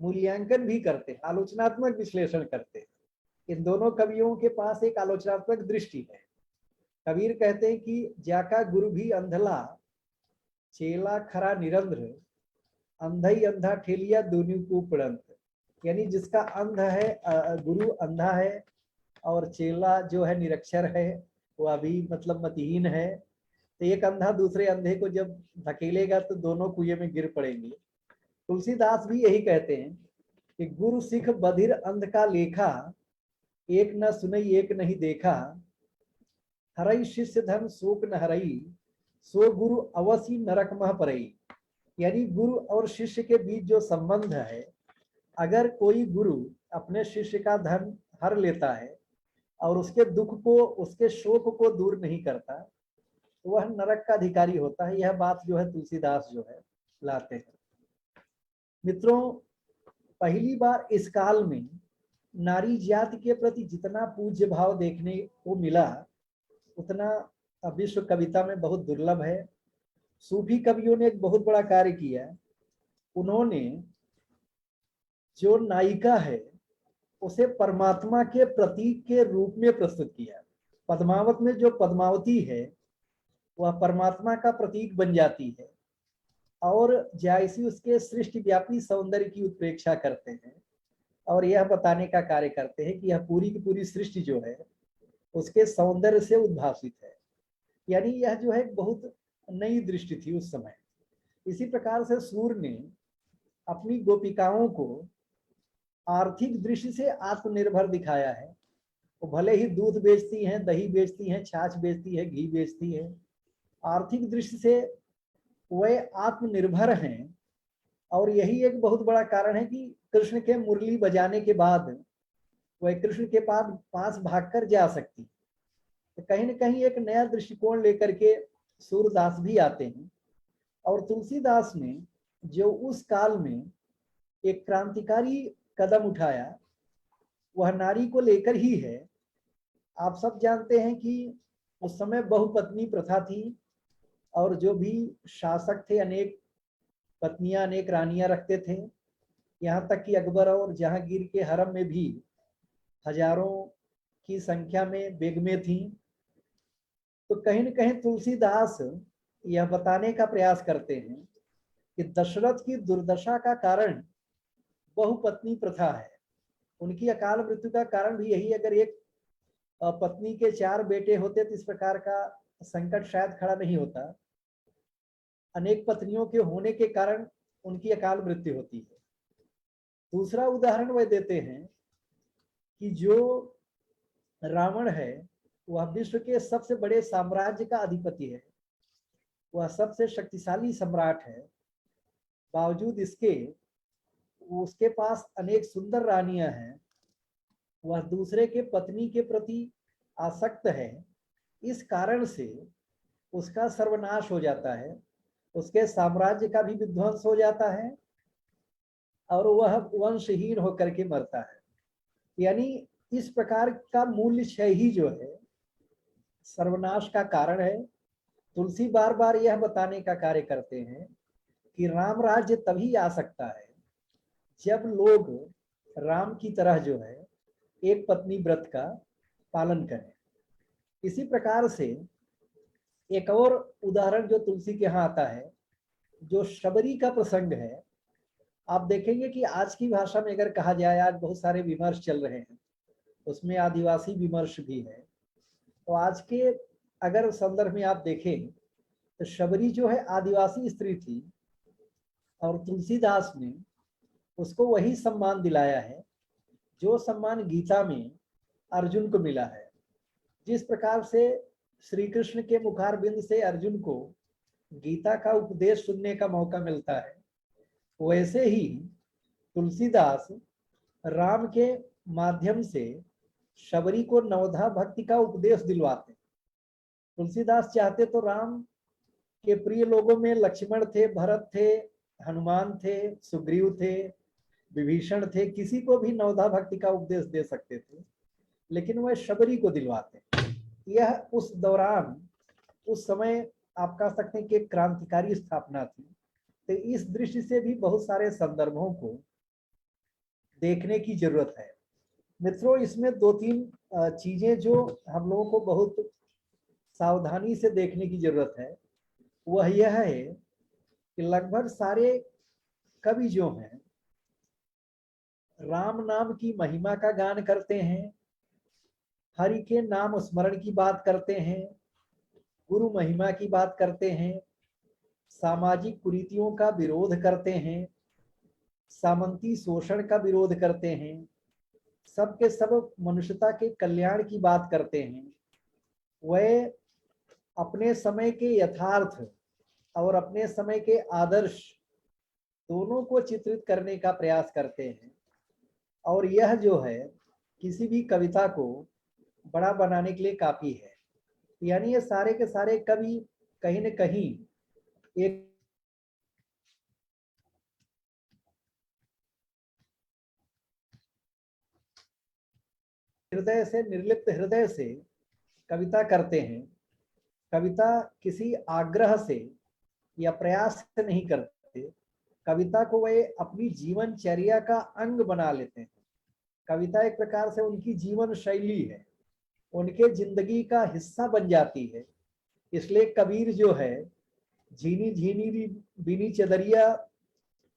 मूल्यांकन भी करते हैं, आलोचनात्मक विश्लेषण करते हैं। इन दोनों कवियों के पास एक आलोचनात्मक दृष्टि है। कबीर कहते हैं कि जाका गुरु भी अंधला, चेला खरा निरंध्र, अंधई अंधा ठेलिया दोनों को पड़ंत। यानी जिसका अंध है, गुरु अंधा है और चेला जो है निरक्षर है, वो अभी मतलब मतिहीन है। तो एक अंधा दूसरे अंधे को जब धकेलेगा तो दोनों कुएं में गिर पड़ेंगे। तुलसीदास भी यही कहते हैं कि गुरु सिख बधिर अंध का लेखा, एक न सुनई एक नहीं देखा, हरई शिष्य धन शोक न हरई, सो गुरु अवसी नरक मह परई। यानी गुरु और शिष्य के बीच जो संबंध है, अगर कोई गुरु अपने शिष्य का धन हर लेता है और उसके दुख को, उसके शोक को दूर नहीं करता, तो वह नरक का अधिकारी होता है। यह बात जो है तुलसीदास जो है लाते हैं। मित्रों, पहली बार इस काल में नारी जाति के प्रति जितना पूज्य भाव देखने को मिला उतना विश्व कविता में बहुत दुर्लभ है। सूफी कवियों ने एक बहुत बड़ा कार्य किया। उन्होंने जो नायिका है उसे परमात्मा के प्रतीक के रूप में प्रस्तुत किया। पद्मावत में जो पद्मावती है वह परमात्मा का प्रतीक बन जाती है, और जायसी उसके सृष्टि व्यापी सौंदर्य की उत्प्रेक्षा करते हैं और यह बताने का कार्य करते हैं कि यह पूरी की पूरी सृष्टि जो है उसके सौंदर्य से उद्भासित है। यानी यह जो है बहुत नई दृष्टि थी उस समय। इसी प्रकार से सूर ने अपनी गोपिकाओं को आर्थिक दृष्टि से आत्मनिर्भर दिखाया है। वो भले ही दूध बेचती हैं, दही बेचती हैं, छाछ बेचती है, घी बेचती है, आर्थिक दृष्टि से वे आत्मनिर्भर हैं और यही एक बहुत बड़ा कारण है कि कृष्ण के मुरली बजाने के बाद वह कृष्ण के पास भागकर जा सकती। तो कहीं न कहीं एक नया दृष्टिकोण लेकर के सूरदास भी आते हैं। और तुलसीदास ने जो उस काल में एक क्रांतिकारी कदम उठाया वह नारी को लेकर ही है। आप सब जानते हैं कि उस समय बहुपत्नी प्रथा थी और जो भी शासक थे अनेक पत्नियां अनेक रानियां रखते थे। यहाँ तक कि अकबर और जहांगीर के हरम में भी हजारों की संख्या में बेगमें थीं। तो कहीं न कहीं तुलसीदास यह बताने का प्रयास करते हैं कि दशरथ की दुर्दशा का कारण बहुपत्नी प्रथा है। उनकी अकाल मृत्यु का कारण भी यही, अगर एक पत्नी के 4 बेटे होते तो इस प्रकार का संकट शायद खड़ा नहीं होता। अनेक पत्नियों के होने के कारण उनकी अकाल मृत्यु होती है। दूसरा उदाहरण वह देते हैं कि जो रावण है वह विश्व के सबसे बड़े साम्राज्य का अधिपति है, वह सबसे शक्तिशाली सम्राट है। बावजूद इसके उसके पास अनेक सुंदर रानियां हैं, वह दूसरे के पत्नी के प्रति आसक्त है। इस कारण से उसका सर्वनाश हो जाता है, उसके साम्राज्य का भी विध्वंस हो जाता है और वह वंशहीन होकर के मरता है। यानी इस प्रकार का मूल्य क्षय ही जो है सर्वनाश का कारण है। तुलसी बार बार यह बताने का कार्य करते हैं कि राम राज्य तभी आ सकता है जब लोग राम की तरह जो है एक पत्नी व्रत का पालन करें। इसी प्रकार से एक और उदाहरण जो तुलसी के यहाँ आता है, जो शबरी का प्रसंग है। आप देखेंगे कि आज की भाषा में अगर कहा जाए, आज बहुत सारे विमर्श चल रहे हैं, उसमें आदिवासी विमर्श भी है। तो आज के अगर संदर्भ में आप देखें तो शबरी जो है आदिवासी स्त्री थी और तुलसीदास ने उसको वही सम्मान दिलाया है जो सम्मान गीता में अर्जुन को मिला है। जिस प्रकार से श्री कृष्ण के मुखारबिंद से अर्जुन को गीता का उपदेश सुनने का मौका मिलता है, वैसे ही तुलसीदास राम के माध्यम से शबरी को नवधा भक्ति का उपदेश दिलवाते। तुलसीदास चाहते तो राम के प्रिय लोगों में लक्ष्मण थे, भरत थे, हनुमान थे, सुग्रीव थे, विभीषण थे, किसी को भी नवधा भक्ति का उपदेश दे सकते थे, लेकिन वह शबरी को दिलवाते। यह उस दौरान उस समय आप कह सकते हैं कि क्रांतिकारी स्थापना थी। तो इस दृष्टि से भी बहुत सारे संदर्भों को देखने की जरूरत है। मित्रों, इसमें 2-3 चीजें जो हम लोगों को बहुत सावधानी से देखने की जरूरत है, वह यह है कि लगभग सारे कवि जो हैं राम नाम की महिमा का गान करते हैं, हरि के नाम स्मरण की बात करते हैं, गुरु महिमा की बात करते हैं, सामाजिक कुरीतियों का विरोध करते हैं, सामंती शोषण का विरोध करते हैं, सबके सब मनुष्यता के कल्याण की बात करते हैं। वह अपने समय के यथार्थ और अपने समय के आदर्श दोनों को चित्रित करने का प्रयास करते हैं। और यह जो है किसी भी कविता को बड़ा बनाने के लिए काफी है। यानी ये सारे के सारे कवि कहीं न कहीं एक हृदय से, निर्लिप्त हृदय से कविता करते हैं। कविता किसी आग्रह से या प्रयास से नहीं करते, कविता को वे अपनी जीवनचर्या का अंग बना लेते हैं। कविता एक प्रकार से उनकी जीवन शैली है, उनके जिंदगी का हिस्सा बन जाती है। इसलिए कबीर जो है झीनी झीनी बीनी चदरिया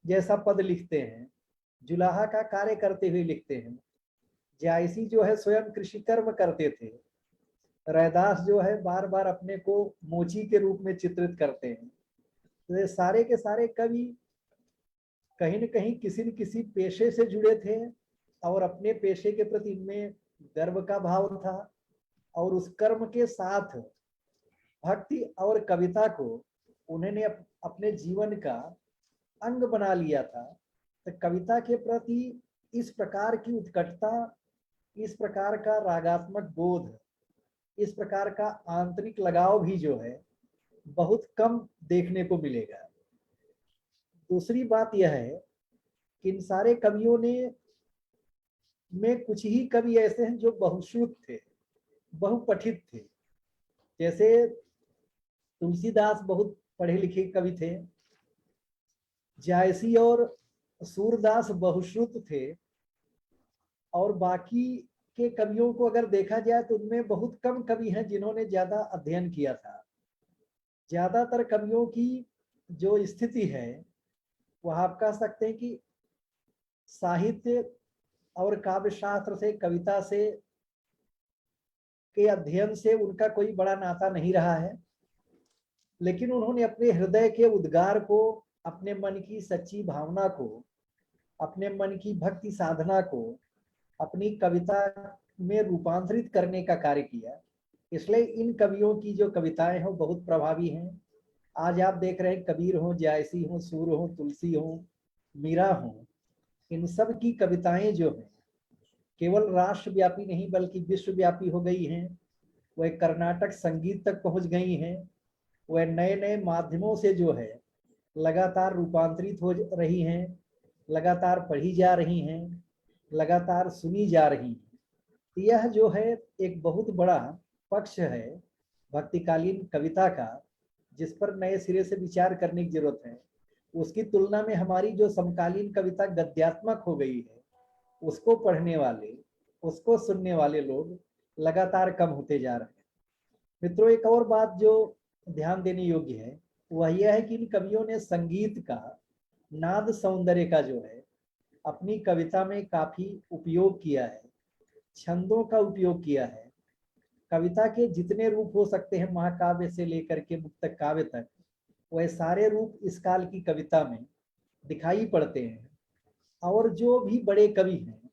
जैसा पद लिखते हैं, जुलाहा का कार्य करते हुए लिखते हैं। जायसी जो है स्वयं कृषि कर्म करते थे। रैदास जो है बार बार अपने को मोची के रूप में चित्रित करते हैं। तो ये सारे के सारे कवि कहीं न कहीं किसी न किसी पेशे से जुड़े थे और अपने पेशे के प्रति इनमें गर्व का भाव था और उस कर्म के साथ भक्ति और कविता को उन्होंने अपने जीवन का अंग बना लिया था। तो कविता के प्रति इस प्रकार की उत्कटता, इस प्रकार का रागात्मक बोध, इस प्रकार का आंतरिक लगाव भी जो है बहुत कम देखने को मिलेगा। दूसरी बात यह है कि इन सारे कवियों ने में कुछ ही कवि ऐसे हैं जो बहुश्रुत थे, बहुपठित थे। जैसे तुलसीदास बहुत पढ़े लिखे कवि थे, जायसी और सूरदास बहुश्रुत थे, और बाकी के कवियों को अगर देखा जाए तो उनमें बहुत कम कवि हैं जिन्होंने ज्यादा अध्ययन किया था। ज्यादातर कवियों की जो स्थिति है वह आप कह सकते हैं कि साहित्य और काव्य शास्त्र से, कविता से के अध्ययन से उनका कोई बड़ा नाता नहीं रहा है, लेकिन उन्होंने अपने हृदय के उद्गार को, अपने मन की सच्ची भावना को, अपने मन की भक्ति साधना को अपनी कविता में रूपांतरित करने का कार्य किया। इसलिए इन कवियों की जो कविताएं हैं वो बहुत प्रभावी हैं। आज आप देख रहे हैं कबीर हो, जायसी हो, सूर हो, तुलसी हो, मीरा हो, इन सब की कविताएं जो हैं केवल राष्ट्रव्यापी नहीं बल्कि विश्वव्यापी हो गई हैं। वह कर्नाटक संगीत तक पहुंच गई हैं। वह नए नए माध्यमों से जो है लगातार रूपांतरित हो रही हैं, लगातार पढ़ी जा रही हैं, लगातार सुनी जा रही हैं। यह जो है एक बहुत बड़ा पक्ष है भक्तिकालीन कविता का, जिस पर नए सिरे से विचार करने की जरूरत है। उसकी तुलना में हमारी जो समकालीन कविता गद्यात्मक हो गई है, उसको पढ़ने वाले, उसको सुनने वाले लोग लगातार कम होते जा रहे हैं। मित्रों, एक और बात जो ध्यान देने योग्य है वह यह है कि इन कवियों ने संगीत का, नाद सौंदर्य का जो है अपनी कविता में काफी उपयोग किया है। छंदों का उपयोग किया है। कविता के जितने रूप हो सकते हैं, महाकाव्य से लेकर के मुक्तक काव्य तक, वह सारे रूप इस काल की कविता में दिखाई पड़ते हैं। और जो भी बड़े कवि हैं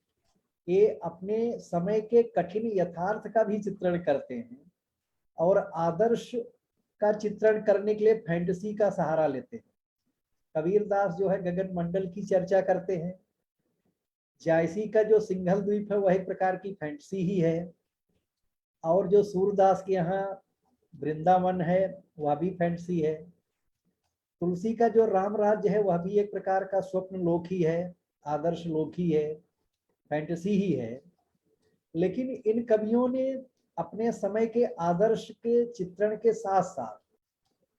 ये अपने समय के कठिन यथार्थ का भी चित्रण करते हैं और आदर्श का चित्रण करने के लिए फैंटेसी का सहारा लेते हैं। कबीरदास जो है गगन मंडल की चर्चा करते हैं। जायसी का जो सिंघल द्वीप है वह एक प्रकार की फैंटेसी ही है। और जो सूरदास के यहाँ वृंदावन है वह भी फैंटेसी है। तुलसी का जो राम राज्य है वह भी एक प्रकार का स्वप्न लोक ही है, आदर्श लोक ही है, फैंटेसी ही है। लेकिन इन कवियों ने अपने समय के आदर्श के चित्रण के साथ साथ,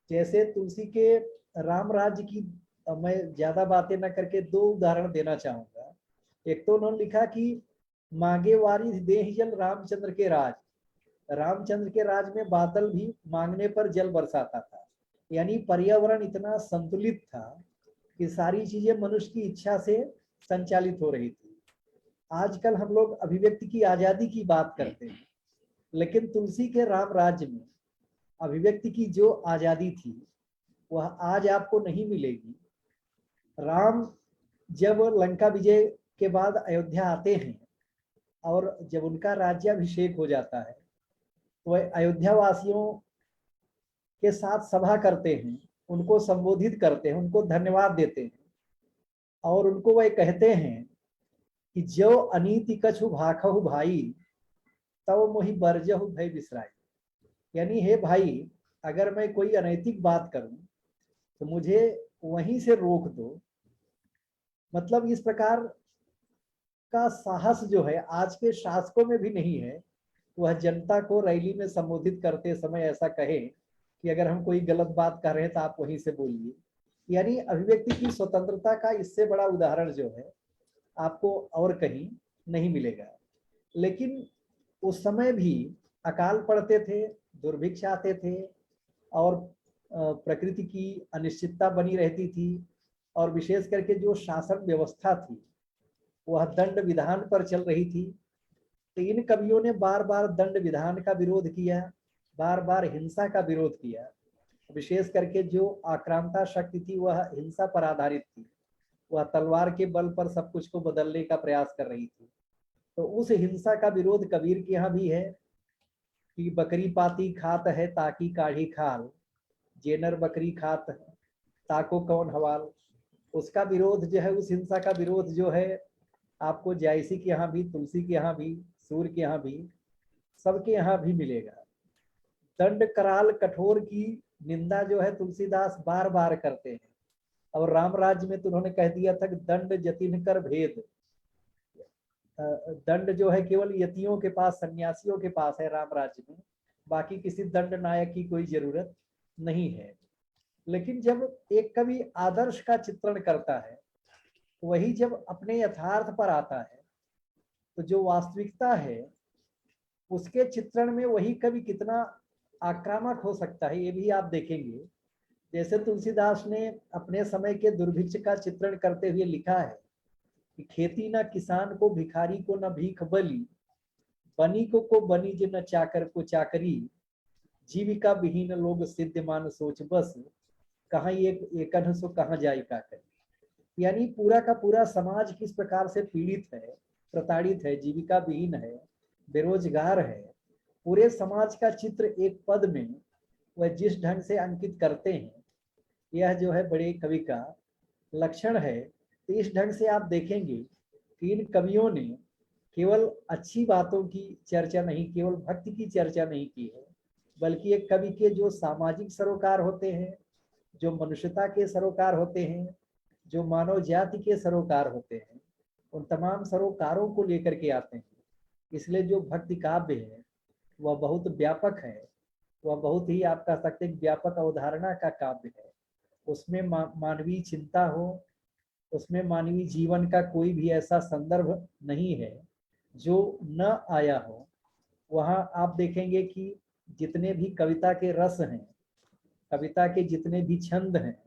जैसे तुलसी के राम राज्य की मैं ज्यादा बातें न करके दो उदाहरण देना चाहूंगा। एक तो उन्होंने लिखा कि मांगे वारिस देह जल रामचंद्र के राज। रामचंद्र के राज में बादल भी मांगने पर जल बरसाता था, यानी पर्यावरण इतना संतुलित था कि सारी चीजें मनुष्य की इच्छा से संचालित हो रही थी। आजकल हम लोग अभिव्यक्ति की आजादी की बात करते हैं, लेकिन तुलसी के राम राज्य में अभिव्यक्ति की जो आजादी थी वह आज आपको नहीं मिलेगी। राम जब लंका विजय के बाद अयोध्या आते हैं और जब उनका राज्याभिषेक हो जाता है तो वह अयोध्या वासियों के साथ सभा करते हैं, उनको संबोधित करते हैं, उनको धन्यवाद देते हैं और उनको वह कहते हैं कि जो अनीति कछु भाखहु भाई तब मोहि बरजहु भय बिसराई। यानी हे भाई, अगर मैं कोई अनैतिक बात करूं तो मुझे वहीं से रोक दो। मतलब इस प्रकार का साहस जो है आज के शासकों में भी नहीं है। वह जनता को रैली में संबोधित करते समय ऐसा कहे कि अगर हम कोई गलत बात कर रहे हैं तो आप वहीं से बोलिए। यानी अभिव्यक्ति की स्वतंत्रता का इससे बड़ा उदाहरण जो है आपको और कहीं नहीं मिलेगा। लेकिन उस समय भी अकाल पड़ते थे, दुर्भिक्ष आते थे और प्रकृति की अनिश्चितता बनी रहती थी और विशेष करके जो शासन व्यवस्था थी वह दंड विधान पर चल रही थी। तो इन कवियों ने बार बार दंड विधान का विरोध किया, बार बार हिंसा का विरोध किया। विशेष करके जो आक्रांता शक्ति थी वह हिंसा पर आधारित थी, वह तलवार के बल पर सब कुछ को बदलने का प्रयास कर रही थी। तो उस हिंसा का विरोध कबीर के यहाँ भी है कि बकरी पाती खात है ताकि काढ़ी खाल, जेनर बकरी खात है ताको कौन हवाल। उसका विरोध जो है, उस हिंसा का विरोध जो है, आपको जायसी के यहाँ भी, तुलसी के यहाँ भी, सूर्य के यहाँ भी, सबके यहाँ भी मिलेगा। दंड कराल कठोर की निंदा जो है तुलसीदास बार बार करते हैं, और राम राज्य में तो उन्होंने कह दिया था कि दंड जतिन कर भेद। दंड जो है केवल यतियों के पास, सन्यासियों के पास है राम राज्य में, बाकी किसी दंड नायक की कोई जरूरत नहीं है। लेकिन जब एक कवि आदर्श का चित्रण करता है, वही जब अपने यथार्थ पर आता है, तो जो वास्तविकता है उसके चित्रण में वही कवि कितना आक्रामक हो सकता है, ये भी आप देखेंगे। जैसे तुलसीदास ने अपने समय के दुर्भिक्ष का चित्रण करते हुए लिखा है कि खेती न किसान को, भिखारी को न भीख बली, बनिक को बनिज न चाकर को चाकरी, जीविका विहीन लोग सिद्धमान सोच बस, कहाँ एक सो कहाँ जाई का कर। यानी पूरा का पूरा समाज किस प्रकार से पीड़ित है, प्रताड़ित है, जीविका विहीन है, बेरोजगार है। पूरे समाज का चित्र एक पद में वह जिस ढंग से अंकित करते हैं, यह जो है बड़े कवि का लक्षण है। तो इस ढंग से आप देखेंगे कि इन कवियों ने केवल अच्छी बातों की चर्चा नहीं, केवल भक्ति की चर्चा नहीं की है, बल्कि एक कवि के जो सामाजिक सरोकार होते हैं, जो मनुष्यता के सरोकार होते हैं, जो मानव जाति के सरोकार होते हैं, उन तमाम सरोकारों को लेकर के आते हैं। इसलिए जो भक्ति काव्य है वह बहुत व्यापक है, वह बहुत ही, आप कह सकते हैं, व्यापक अवधारणा का काव्य है। उसमें मानवीय चिंता हो, उसमें मानवीय जीवन का कोई भी ऐसा संदर्भ नहीं है जो न आया हो। वहाँ आप देखेंगे कि जितने भी कविता के रस हैं, कविता के जितने भी छंद हैं,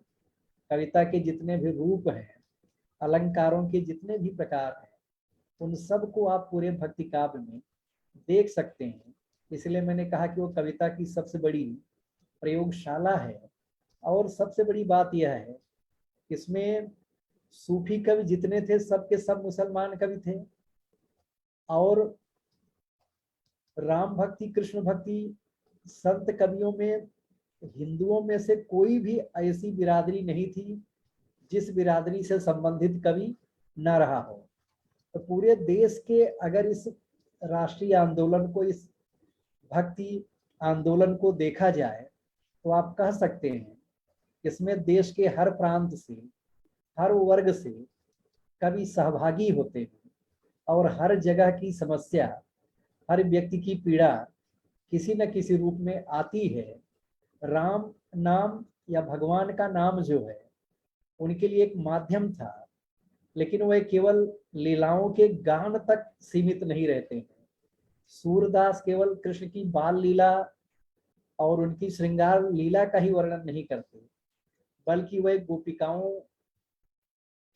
कविता के जितने भी रूप हैं, अलंकारों के जितने भी प्रकार हैं, उन सब को आप पूरे भक्ति काव्य में देख सकते हैं। इसलिए मैंने कहा कि वो कविता की सबसे बड़ी प्रयोगशाला है। और सबसे बड़ी बात यह है, इसमें सूफी कवि जितने थे सबके सब मुसलमान कवि थे, और राम भक्ति, कृष्ण भक्ति, संत कवियों में हिंदुओं में से कोई भी ऐसी बिरादरी नहीं थी जिस बिरादरी से संबंधित कवि न रहा हो। तो पूरे देश के अगर इस राष्ट्रीय आंदोलन को, इस भक्ति आंदोलन को देखा जाए, तो आप कह सकते हैं इसमें देश के हर प्रांत से, हर वर्ग से कवि सहभागी होते हैं, और हर जगह की समस्या, हर व्यक्ति की पीड़ा किसी न किसी रूप में आती है। राम नाम या भगवान का नाम जो है उनके लिए एक माध्यम था, लेकिन वह केवल लीलाओं के गान तक सीमित नहीं रहते हैं। सूरदास केवल कृष्ण की बाल लीला और उनकी श्रृंगार लीला का ही वर्णन नहीं करते, बल्कि वह गोपिकाओं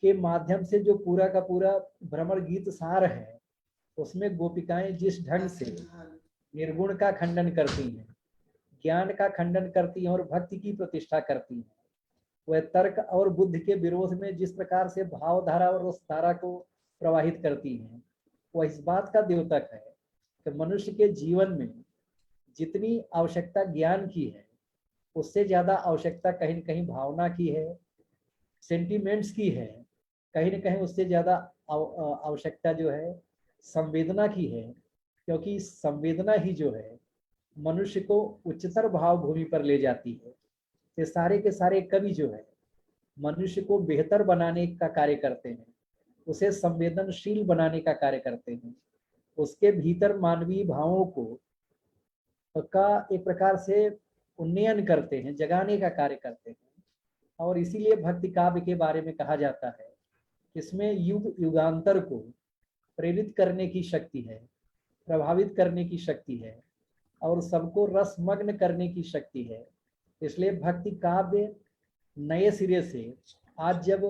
के माध्यम से जो पूरा का पूरा भ्रमर गीत सार है, उसमें गोपिकाएं जिस ढंग से निर्गुण का खंडन करती हैं, ज्ञान का खंडन करती हैं और भक्ति की प्रतिष्ठा करती हैं, वह तर्क और बुद्धि के विरोध में जिस प्रकार से भावधारा और रसधारा को प्रवाहित करती हैं, वह इस बात का द्योतक है कि मनुष्य के जीवन में जितनी आवश्यकता ज्ञान की है, उससे ज्यादा आवश्यकता कहीं न कहीं भावना की है, सेंटिमेंट्स की है, कहीं न कहीं उससे ज्यादा आवश्यकता जो है संवेदना की है, क्योंकि संवेदना ही जो है मनुष्य को उच्चतर भाव भूमि पर ले जाती है। ये सारे के सारे कवि जो है मनुष्य को बेहतर बनाने का कार्य करते हैं, उसे संवेदनशील बनाने का कार्य करते हैं, उसके भीतर मानवीय भावों को का एक प्रकार से उन्नयन करते हैं, जगाने का कार्य करते हैं। और इसीलिए भक्ति काव्य के बारे में कहा जाता है, इसमें युग युगांतर को प्रेरित करने की शक्ति है, प्रभावित करने की शक्ति है, और सबको रसमग्न करने की शक्ति है। इसलिए भक्ति काव्य नए सिरे से, आज जब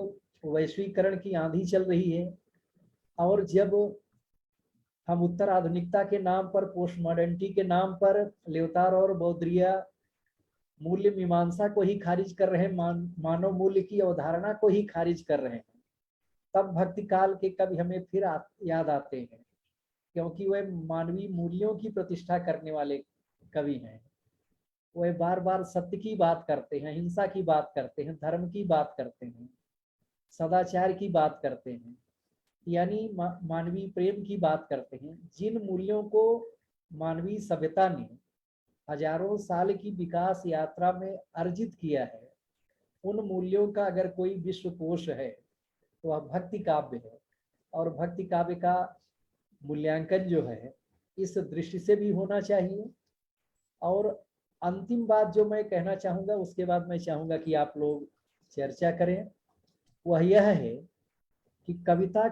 वैश्वीकरण की आंधी चल रही है और जब हम उत्तर आधुनिकता के नाम पर, पोस्ट मॉडर्निटी के नाम पर लेवतार और बौद्रिया मूल्य मीमांसा को ही खारिज कर रहे हैं, मानव मूल्य की अवधारणा को ही खारिज कर रहे हैं, तब भक्ति काल के कवि हमें फिर याद आते हैं, क्योंकि वह मानवीय मूल्यों की प्रतिष्ठा करने वाले कवि हैं। वह बार बार सत्य की बात करते हैं, हिंसा की बात करते हैं, धर्म की बात करते हैं, सदाचार की बात करते हैं, यानी मानवीय प्रेम की बात करते हैं। जिन मूल्यों को मानवीय सभ्यता ने हजारों साल की विकास यात्रा में अर्जित किया है, उन मूल्यों का अगर कोई विश्वकोश है तो वह भक्ति काव्य है। और भक्ति काव्य का मूल्यांकन जो है इस दृष्टि से भी होना चाहिए। और अंतिम बात जो मैं कहना चाहूँगा, उसके बाद मैं चाहूँगा कि आप लोग चर्चा करें, वह यह है कि कविता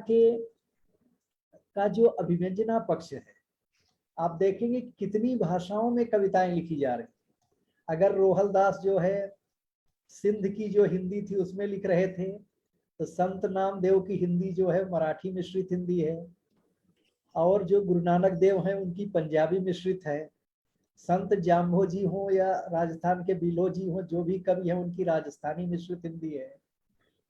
का जो अभिव्यंजना पक्ष है, आप देखेंगे कितनी भाषाओं में कविताएं लिखी जा रही। अगर रोहलदास जो है सिंध की जो हिंदी थी उसमें लिख रहे थे, तो संत नामदेव की हिंदी जो है मराठी मिश्रित हिंदी है, और जो गुरु नानक देव हैं उनकी पंजाबी मिश्रित है। संत जाम्भो जी हो या राजस्थान के बिलो जी हो, जो भी कवि हैं उनकी राजस्थानी मिश्रित हिंदी है।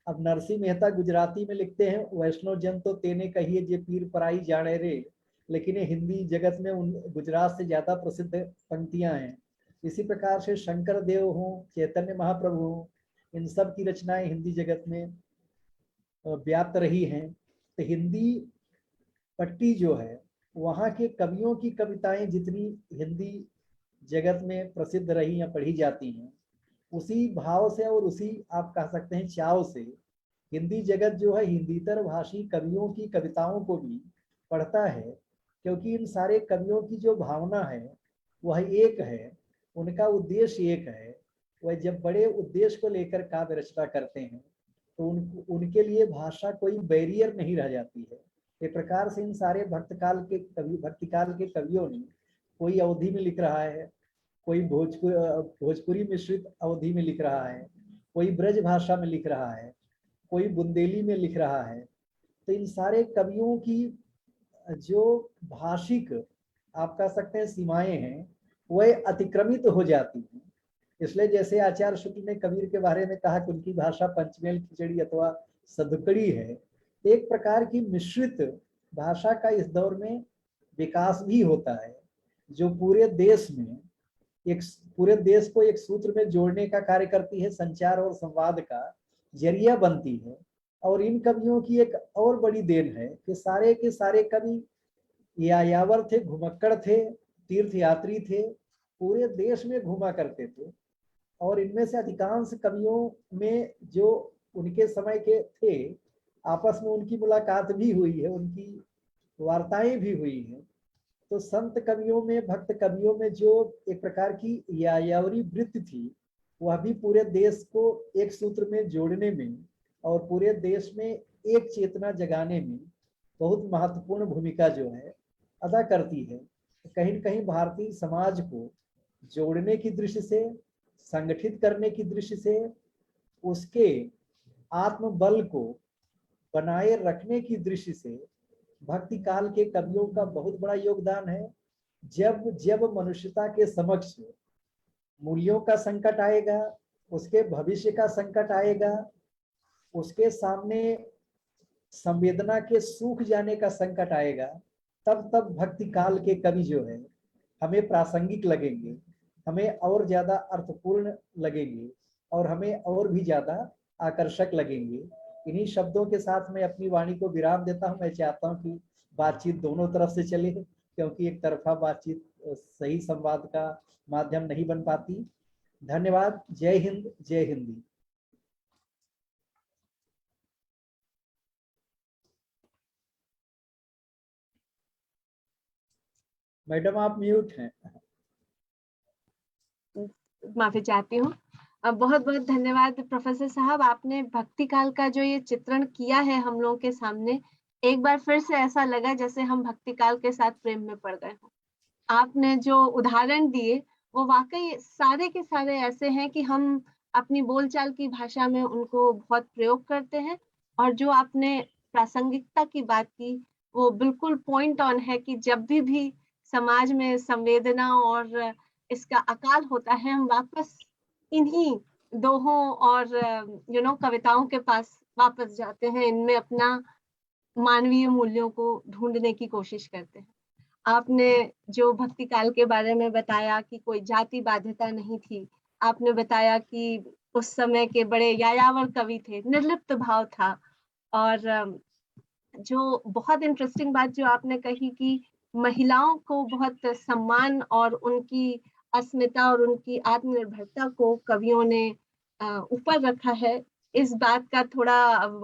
अब नरसिंह मेहता गुजराती में लिखते हैं, वैष्णव जन तो तेने कहिए जे पीर पराई जाने रे, लेकिन ये हिंदी जगत में उन गुजरात से ज्यादा प्रसिद्ध पंक्तियां हैं। इसी प्रकार से शंकर देव हो, चैतन्य महाप्रभु हो, इन सब की रचनाएं हिंदी जगत में व्याप्त रही हैं। तो हिंदी पट्टी जो है, वहाँ के कवियों की कविताएं जितनी हिंदी जगत में प्रसिद्ध रही या पढ़ी जाती हैं, उसी भाव से और उसी आप कह सकते हैं चाव से हिंदी जगत जो है हिंदीतर भाषी कवियों की कविताओं को भी पढ़ता है, क्योंकि इन सारे कवियों की जो भावना है वह एक है, उनका उद्देश्य एक है। वह जब बड़े उद्देश्य को लेकर काव्य रचना करते हैं तो उनके लिए भाषा कोई बैरियर नहीं रह जाती है। एक प्रकार से इन सारे भक्तिकाल के कवियों ने, कोई अवधी में लिख रहा है, कोई भोजपुरी मिश्रित अवधी में लिख रहा है, कोई ब्रज भाषा में लिख रहा है, कोई बुंदेली में लिख रहा है। तो इन सारे कवियों की जो भाषिक आप कह सकते हैं सीमाएं हैं, वह अतिक्रमित हो जाती हैं। इसलिए जैसे आचार्य शुक्ल ने कबीर के बारे में कहा कि उनकी भाषा पंचमेल खिचड़ी अथवा सदुकड़ी है, एक प्रकार की मिश्रित भाषा का इस दौर में विकास भी होता है, जो पूरे देश को एक सूत्र में जोड़ने का कार्य करती है, संचार और संवाद का जरिया बनती है। और इन कवियों की एक और बड़ी देन है कि सारे के सारे कवि यायावर थे, घुमक्कड़ थे, तीर्थयात्री थे, पूरे देश में घूमा करते थे। और इनमें से अधिकांश कवियों में जो उनके समय के थे, आपस में उनकी मुलाकात भी हुई है, उनकी वार्ताएं भी हुई हैं। तो संत कवियों में, भक्त कवियों में जो एक प्रकार की यायावरी वृत्ति थी, वह भी पूरे देश को एक सूत्र में जोड़ने में और पूरे देश में एक चेतना जगाने में बहुत महत्वपूर्ण भूमिका जो है अदा करती है। कहीं न कहीं भारतीय समाज को जोड़ने की दृष्टि से, संगठित करने की दृष्टि से, उसके आत्मबल को बनाए रखने की दृष्टि से भक्ति काल के कवियों का बहुत बड़ा योगदान है। जब जब मनुष्यता के समक्ष मूल्यों का संकट आएगा, उसके भविष्य का संकट आएगा, उसके सामने संवेदना के सूख जाने का संकट आएगा, तब तब भक्ति काल के कवि जो है हमें प्रासंगिक लगेंगे, हमें और ज्यादा अर्थपूर्ण लगेंगे और हमें और भी ज्यादा आकर्षक लगेंगे। इन्हीं शब्दों के साथ मैं अपनी वाणी को विराम देता हूं। मैं चाहता हूं कि बातचीत दोनों तरफ से चले, क्योंकि एक तरफा बातचीत सही संवाद का माध्यम नहीं बन पाती। धन्यवाद। जय हिंद, जय हिंदी। मैडम आप म्यूट हैं। माफी चाहती हूँ। बहुत बहुत धन्यवाद प्रोफेसर साहब, आपने भक्ति काल का जो ये चित्रण किया है हम लोगों के सामने, एक बार फिर से ऐसा लगा जैसे हम भक्ति काल के साथ प्रेम में पड़ गए हों। आपने जो उदाहरण दिए वो वाकई सारे के सारे ऐसे हैं कि हम अपनी बोलचाल की भाषा में उनको बहुत प्रयोग करते हैं। और जो आपने प्रासंगिकता की बात की वो बिल्कुल पॉइंट ऑन है कि जब भी समाज में संवेदना और इसका अकाल होता है, हम वापस इन्हीं दोहों और कविताओं के पास वापस जाते हैं, इनमें अपना मानवीय मूल्यों को ढूंढने की कोशिश करते हैं। आपने जो भक्ति काल के बारे में बताया कि कोई जाति बाध्यता नहीं थी, आपने बताया कि उस समय के बड़े यायावर कवि थे, निर्लिप्त भाव था। और जो बहुत इंटरेस्टिंग बात जो आपने कही कि महिलाओं को बहुत सम्मान और उनकी अस्मिता और उनकी आत्मनिर्भरता को कवियों ने ऊपर रखा है, इस बात का थोड़ा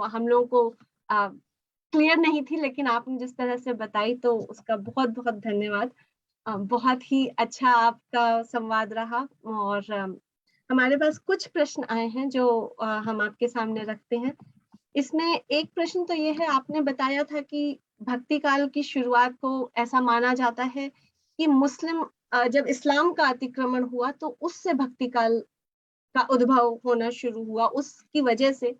हम लोगों को क्लियर नहीं थी, लेकिन आपने जिस तरह से बताई तो उसका बहुत बहुत धन्यवाद। बहुत ही अच्छा आपका संवाद रहा। और हमारे पास कुछ प्रश्न आए हैं जो हम आपके सामने रखते हैं। इसमें एक प्रश्न तो ये है, आपने बताया था कि भक्ति काल की शुरुआत को ऐसा माना जाता है कि मुस्लिम जब इस्लाम का अतिक्रमण हुआ तो उससे भक्ति काल का उद्भव होना शुरू हुआ, उसकी वजह से।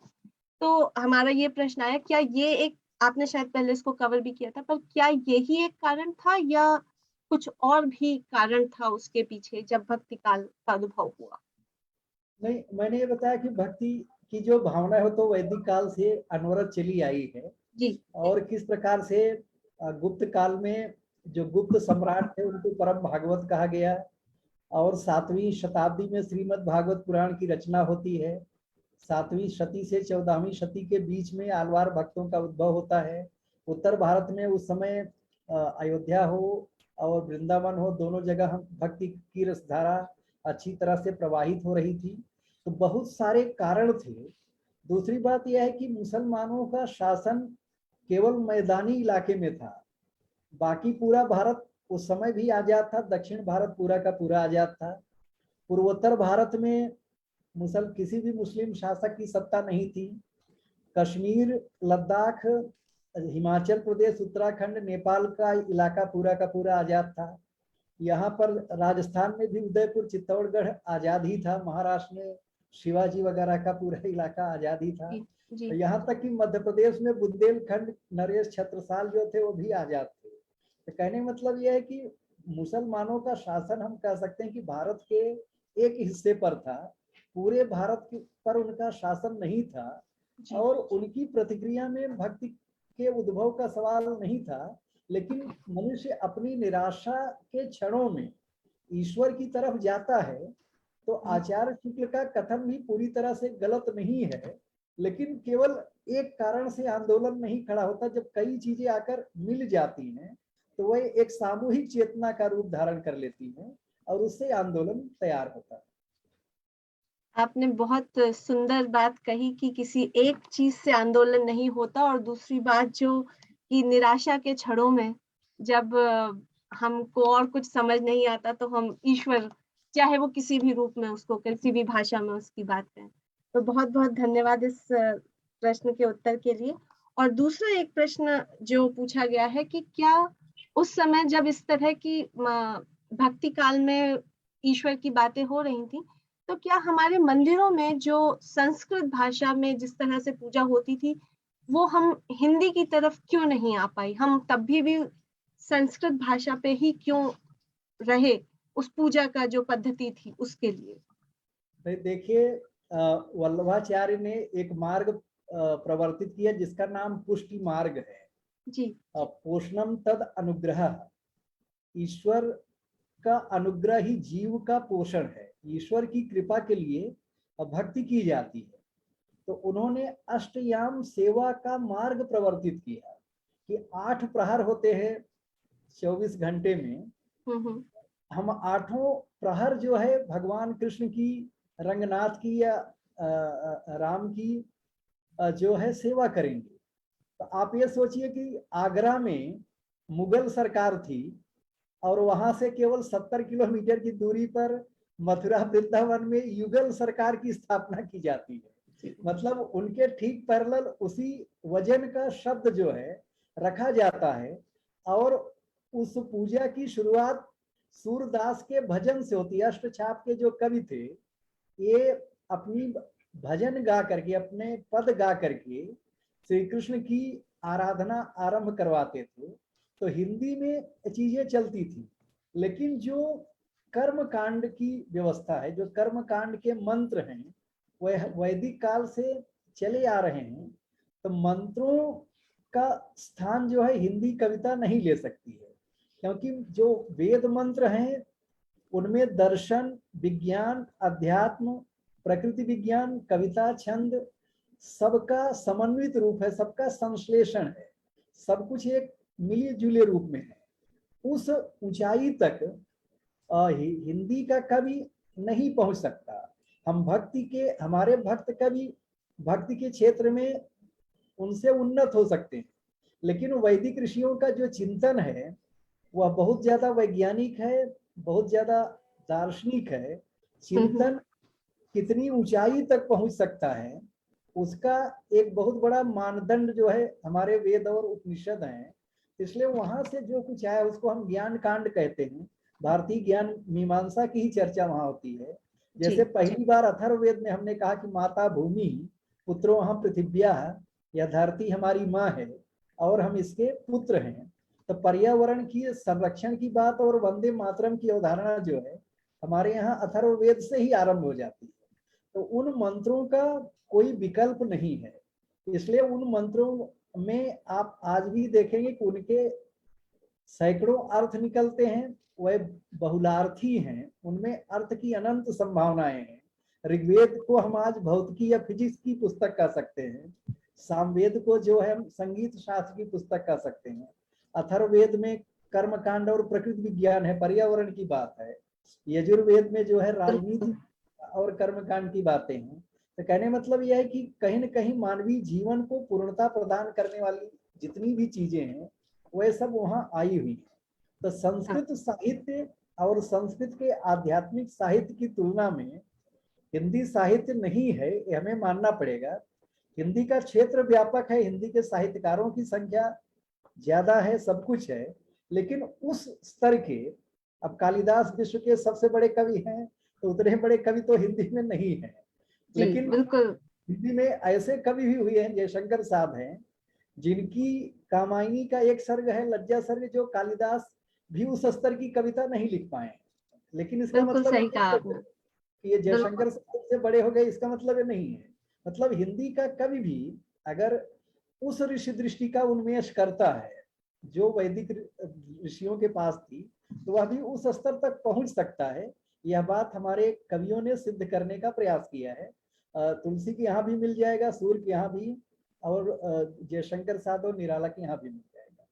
तो हमारा ये प्रश्न आया, क्या ये एक, आपने शायद पहले इसको कवर भी किया था, पर क्या यही एक कारण था या कुछ और भी कारण था उसके पीछे जब भक्ति काल का उद्भव हुआ? नहीं, मैंने ये बताया कि भक्ति की जो भावना है तो वैदिक काल से अनवरत चली आई है। जी। और किस प्रकार से गुप्त काल में जो गुप्त सम्राट थे उनको परम भागवत कहा गया, और 7वीं शताब्दी में श्रीमद् भागवत पुराण की रचना होती है। 7वीं शती से 14वीं शती के बीच में आलवार भक्तों का उद्भव होता है। उत्तर भारत में उस समय अयोध्या हो और वृंदावन हो, दोनों जगह भक्ति की रसधारा अच्छी तरह से प्रवाहित हो रही थी। तो बहुत सारे कारण थे। दूसरी बात यह है कि मुसलमानों का शासन केवल मैदानी इलाके में था, बाकी पूरा भारत उस समय भी आजाद था, दक्षिण भारत पूरा का पूरा आजाद था। पूर्वोत्तर भारत में किसी भी मुस्लिम शासक की सत्ता नहीं थी। कश्मीर, लद्दाख, हिमाचल प्रदेश, उत्तराखंड, नेपाल का इलाका पूरा का पूरा आजाद था। यहाँ पर राजस्थान में भी उदयपुर, चित्तौड़गढ़ आजाद ही था। महाराष्ट्र में शिवाजी वगैरह का पूरा इलाका आजाद ही था। जी। यहाँ तक कि मध्य प्रदेश में बुंदेलखंड, नरेश, छत्रसाल जो थे वो भी आजाद थे। तो कहने मतलब यह है कि मुसलमानों का शासन हम कह सकते हैं कि भारत के एक हिस्से पर था, पूरे भारत पर उनका शासन नहीं था। और उनकी प्रतिक्रिया में भक्ति के उद्भव का सवाल नहीं था, लेकिन मनुष्य अपनी निराशा के क्षणों में ईश्वर की तरफ जाता है। तो आचार्य शुक्ल का कथन भी पूरी तरह से गलत नहीं है, लेकिन केवल एक कारण से आंदोलन नहीं खड़ा होता। जब कई चीजें आकर मिल जाती हैं तो वह एक सामूहिक चेतना का रूप धारण कर लेती हैं और उससे आंदोलन तैयार होता है। आपने बहुत सुंदर बात कही कि किसी एक चीज से आंदोलन नहीं होता, और दूसरी बात जो कि निराशा के क्षणों में जब हमको और कुछ समझ नहीं आता तो हम ईश्वर, चाहे वो किसी भी रूप में, उसको किसी भी भाषा में उसकी बात करें। तो बहुत बहुत धन्यवाद इस प्रश्न के उत्तर के लिए। और दूसरा एक प्रश्न जो पूछा गया है कि क्या उस समय जब इस तरह की भक्ति काल में ईश्वर की बातें हो रही थी, तो क्या हमारे मंदिरों में जो संस्कृत भाषा में जिस तरह से पूजा होती थी वो हम हिंदी की तरफ क्यों नहीं आ पाई? हम तब भी संस्कृत भाषा पे ही क्यों रहे, उस पूजा का जो पद्धति थी उसके लिए? देखिए, वल्लभाचार्य ने एक मार्ग प्रवर्तित किया जिसका नाम पुष्टि मार्ग है। जी। पोषणम तद अनुग्रह, ईश्वर का अनुग्रह ही जीव का पोषण है। ईश्वर की कृपा के लिए भक्ति की जाती है। तो उन्होंने अष्टयाम सेवा का मार्ग प्रवर्तित किया कि 8 प्रहर होते हैं 24 घंटे में। हम 8 प्रहर जो है भगवान कृष्ण की, रंगनाथ की या राम की जो है सेवा करेंगे। तो आप ये सोचिए कि आगरा में मुगल सरकार थी और वहां से केवल 70 किलोमीटर की दूरी पर मथुरा वृंदावन में युगल सरकार की स्थापना की जाती है। मतलब उनके ठीक पैरेलल उसी वजन का शब्द जो है रखा जाता है। और उस पूजा की शुरुआत सूरदास के भजन से होती है। अष्टछाप के जो कवि थे ये अपनी भजन गा करके, अपने पद गा करके श्री कृष्ण की आराधना आरंभ करवाते थे। तो हिंदी में चीजें चलती थी, लेकिन जो कर्म कांड की व्यवस्था है, जो कर्म कांड के मंत्र हैं, वह वैदिक काल से चले आ रहे हैं। तो मंत्रों का स्थान जो है हिंदी कविता नहीं ले सकती है, क्योंकि जो वेद मंत्र हैं उनमें दर्शन, विज्ञान, अध्यात्म प्रकृति विज्ञान कविता छंद सबका समन्वित रूप है, सबका संश्लेषण है, सब कुछ एक मिले जुले रूप में है। उस ऊंचाई तक हिंदी का कवि नहीं पहुंच सकता। हम हमारे भक्त कवि भक्ति के क्षेत्र में उनसे उन्नत हो सकते हैं, लेकिन वैदिक ऋषियों का जो चिंतन है वह बहुत ज्यादा वैज्ञानिक है, बहुत ज्यादा दार्शनिक है। चिंतन कितनी ऊंचाई तक पहुंच सकता है उसका एक बहुत बड़ा मानदंड जो है हमारे वेद और उपनिषद हैं। इसलिए वहां से जो कुछ आया उसको हम ज्ञान कांड कहते हैं। भारतीय ज्ञान मीमांसा की ही चर्चा वहां होती है। जैसे पहली बार अथर्ववेद में हमने कहा कि माता भूमि पुत्रो हम पृथिव्या, यह धरती हमारी माँ है और हम इसके पुत्र हैं। तो पर्यावरण की संरक्षण की बात और वंदे मातरम की अवधारणा जो है हमारे यहाँ अथर्ववेद से ही आरंभ हो जाती है। तो उन मंत्रों का कोई विकल्प नहीं है। इसलिए उन मंत्रों में आप आज भी देखेंगे कि उनके सैकड़ों अर्थ निकलते हैं, वह बहुलार्थी हैं, उनमें अर्थ की अनंत संभावनाएं हैं। ऋग्वेद को हम आज भौतिकी या फिजिक्स की पुस्तक कह सकते हैं, सामवेद को जो है संगीत शास्त्र की पुस्तक कह सकते हैं, अथर्ववेद में कर्मकांड और प्रकृति विज्ञान है, पर्यावरण की बात है, यजुर्वेद में जो है राजनीति और कर्मकांड की बातें हैं। तो कहने मतलब यह है कि कहीं न कहीं मानवीय जीवन को पूर्णता प्रदान करने वाली जितनी भी चीजें हैं वह सब वहां आई हुई है। तो संस्कृत साहित्य और संस्कृत के आध्यात्मिक साहित्य की तुलना में हिंदी साहित्य नहीं है, ये हमें मानना पड़ेगा। हिंदी का क्षेत्र व्यापक है, हिंदी के साहित्यकारों की संख्या ज्यादा है, सब कुछ है, लेकिन उस स्तर के अब कालिदास विश्व के सबसे बड़े कवि हैं, तो उतने बड़े कवि तो हिंदी में नहीं है। लेकिन हिंदी में ऐसे कवि भी हुए हैं, जयशंकर साहब हैं, जिनकी कामायनी का एक सर्ग है लज्जा सर्ग, जो कालिदास भी उस स्तर की कविता नहीं लिख पाए। लेकिन इसका मतलब ये जयशंकर साहब से बड़े हो गए इसका मतलब ये नहीं है। मतलब हिंदी का कवि भी अगर उस ऋषि दृष्टि का उन्मेष करता है जो वैदिक ऋषियों के पास थी, तो वह भी उस स्तर तक पहुंच सकता है। यह बात हमारे कवियों ने सिद्ध करने का प्रयास किया है। तुलसी के यहाँ भी मिल जाएगा, सूर्य के यहाँ भी, और जयशंकर साहब और निराला के यहाँ भी मिल जाएगा।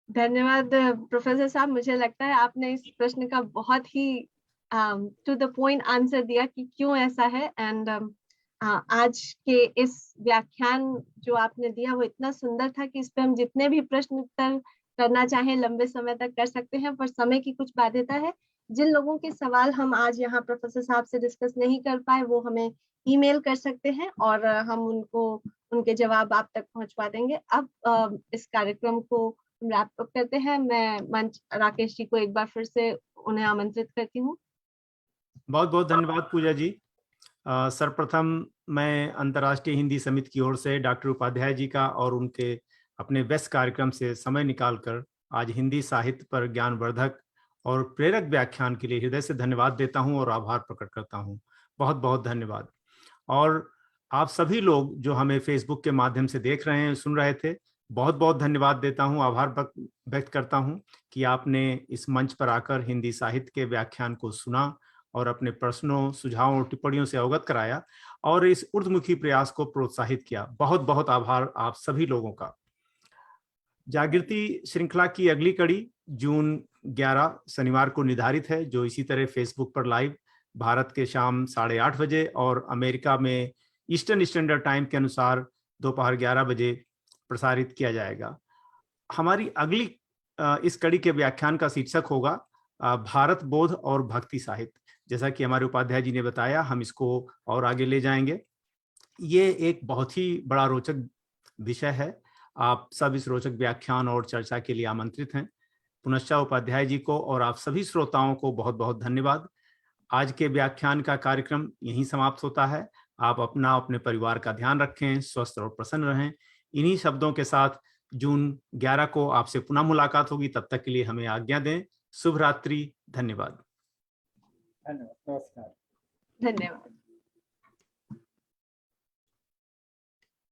धन्यवाद प्रोफेसर साहब। मुझे लगता है आपने इस प्रश्न का बहुत ही टू द पॉइंट आंसर दिया कि क्यों ऐसा है। एंड आज के इस व्याख्यान जो आपने दिया वो इतना सुंदर था कि इस पे हम जितने भी प्रश्न उत्तर करना चाहें लंबे समय तक कर सकते हैं, पर समय की कुछ बाध्यता है। जिन लोगों के सवाल हम आज यहाँ प्रोफेसर साहब से डिस्कस नहीं कर पाए वो हमें ईमेल कर सकते हैं और हम उनके जवाब आप तक पहुंचवा देंगे। अब इस कार्यक्रम को रैप अप करते हैं। मैं मंच राकेश जी को एक बार फिर से उन्हें आमंत्रित करती हूँ। बहुत बहुत धन्यवाद पूजा जी। सर्वप्रथम मैं अंतर्राष्ट्रीय हिंदी समिति की ओर से डॉक्टर उपाध्याय जी का और उनके अपने व्यस्त कार्यक्रम से समय निकालकर आज हिंदी साहित्य पर ज्ञानवर्धक और प्रेरक व्याख्यान के लिए हृदय से धन्यवाद देता हूं और आभार प्रकट करता हूं। बहुत बहुत धन्यवाद। और आप सभी लोग जो हमें फेसबुक के माध्यम से देख रहे हैं, सुन रहे थे, बहुत बहुत धन्यवाद देता हूं, आभार व्यक्त करता हूं कि आपने इस मंच पर आकर हिंदी साहित्य के व्याख्यान को सुना और अपने प्रश्नों, सुझावों और टिप्पणियों से अवगत कराया और इस ऊर्ध्वमुखी प्रयास को प्रोत्साहित किया। बहुत बहुत आभार आप सभी लोगों का। जागृति श्रृंखला की अगली कड़ी जून 11 शनिवार को निर्धारित है, जो इसी तरह फेसबुक पर लाइव भारत के शाम 8:30 बजे और अमेरिका में ईस्टर्न स्टैंडर्ड टाइम के अनुसार दोपहर 11 बजे प्रसारित किया जाएगा। हमारी अगली इस कड़ी के व्याख्यान का शीर्षक होगा भारत बोध और भक्ति साहित्य। जैसा कि हमारे उपाध्याय जी ने बताया, हम इसको और आगे ले जाएंगे। ये एक बहुत ही बड़ा रोचक विषय है। आप सब इस रोचक व्याख्यान और चर्चा के लिए आमंत्रित हैं। पुनश्च उपाध्याय जी को और आप सभी श्रोताओं को बहुत बहुत धन्यवाद। आज के व्याख्यान का कार्यक्रम यहीं समाप्त होता है। आप अपना, अपने परिवार का ध्यान रखें, स्वस्थ और प्रसन्न रहें। इन्हीं शब्दों के साथ जून 11 को आपसे पुनः मुलाकात होगी। तब तक के लिए हमें आज्ञा दें। शुभ रात्रि। धन्यवाद। नमस्कार। धन्यवाद।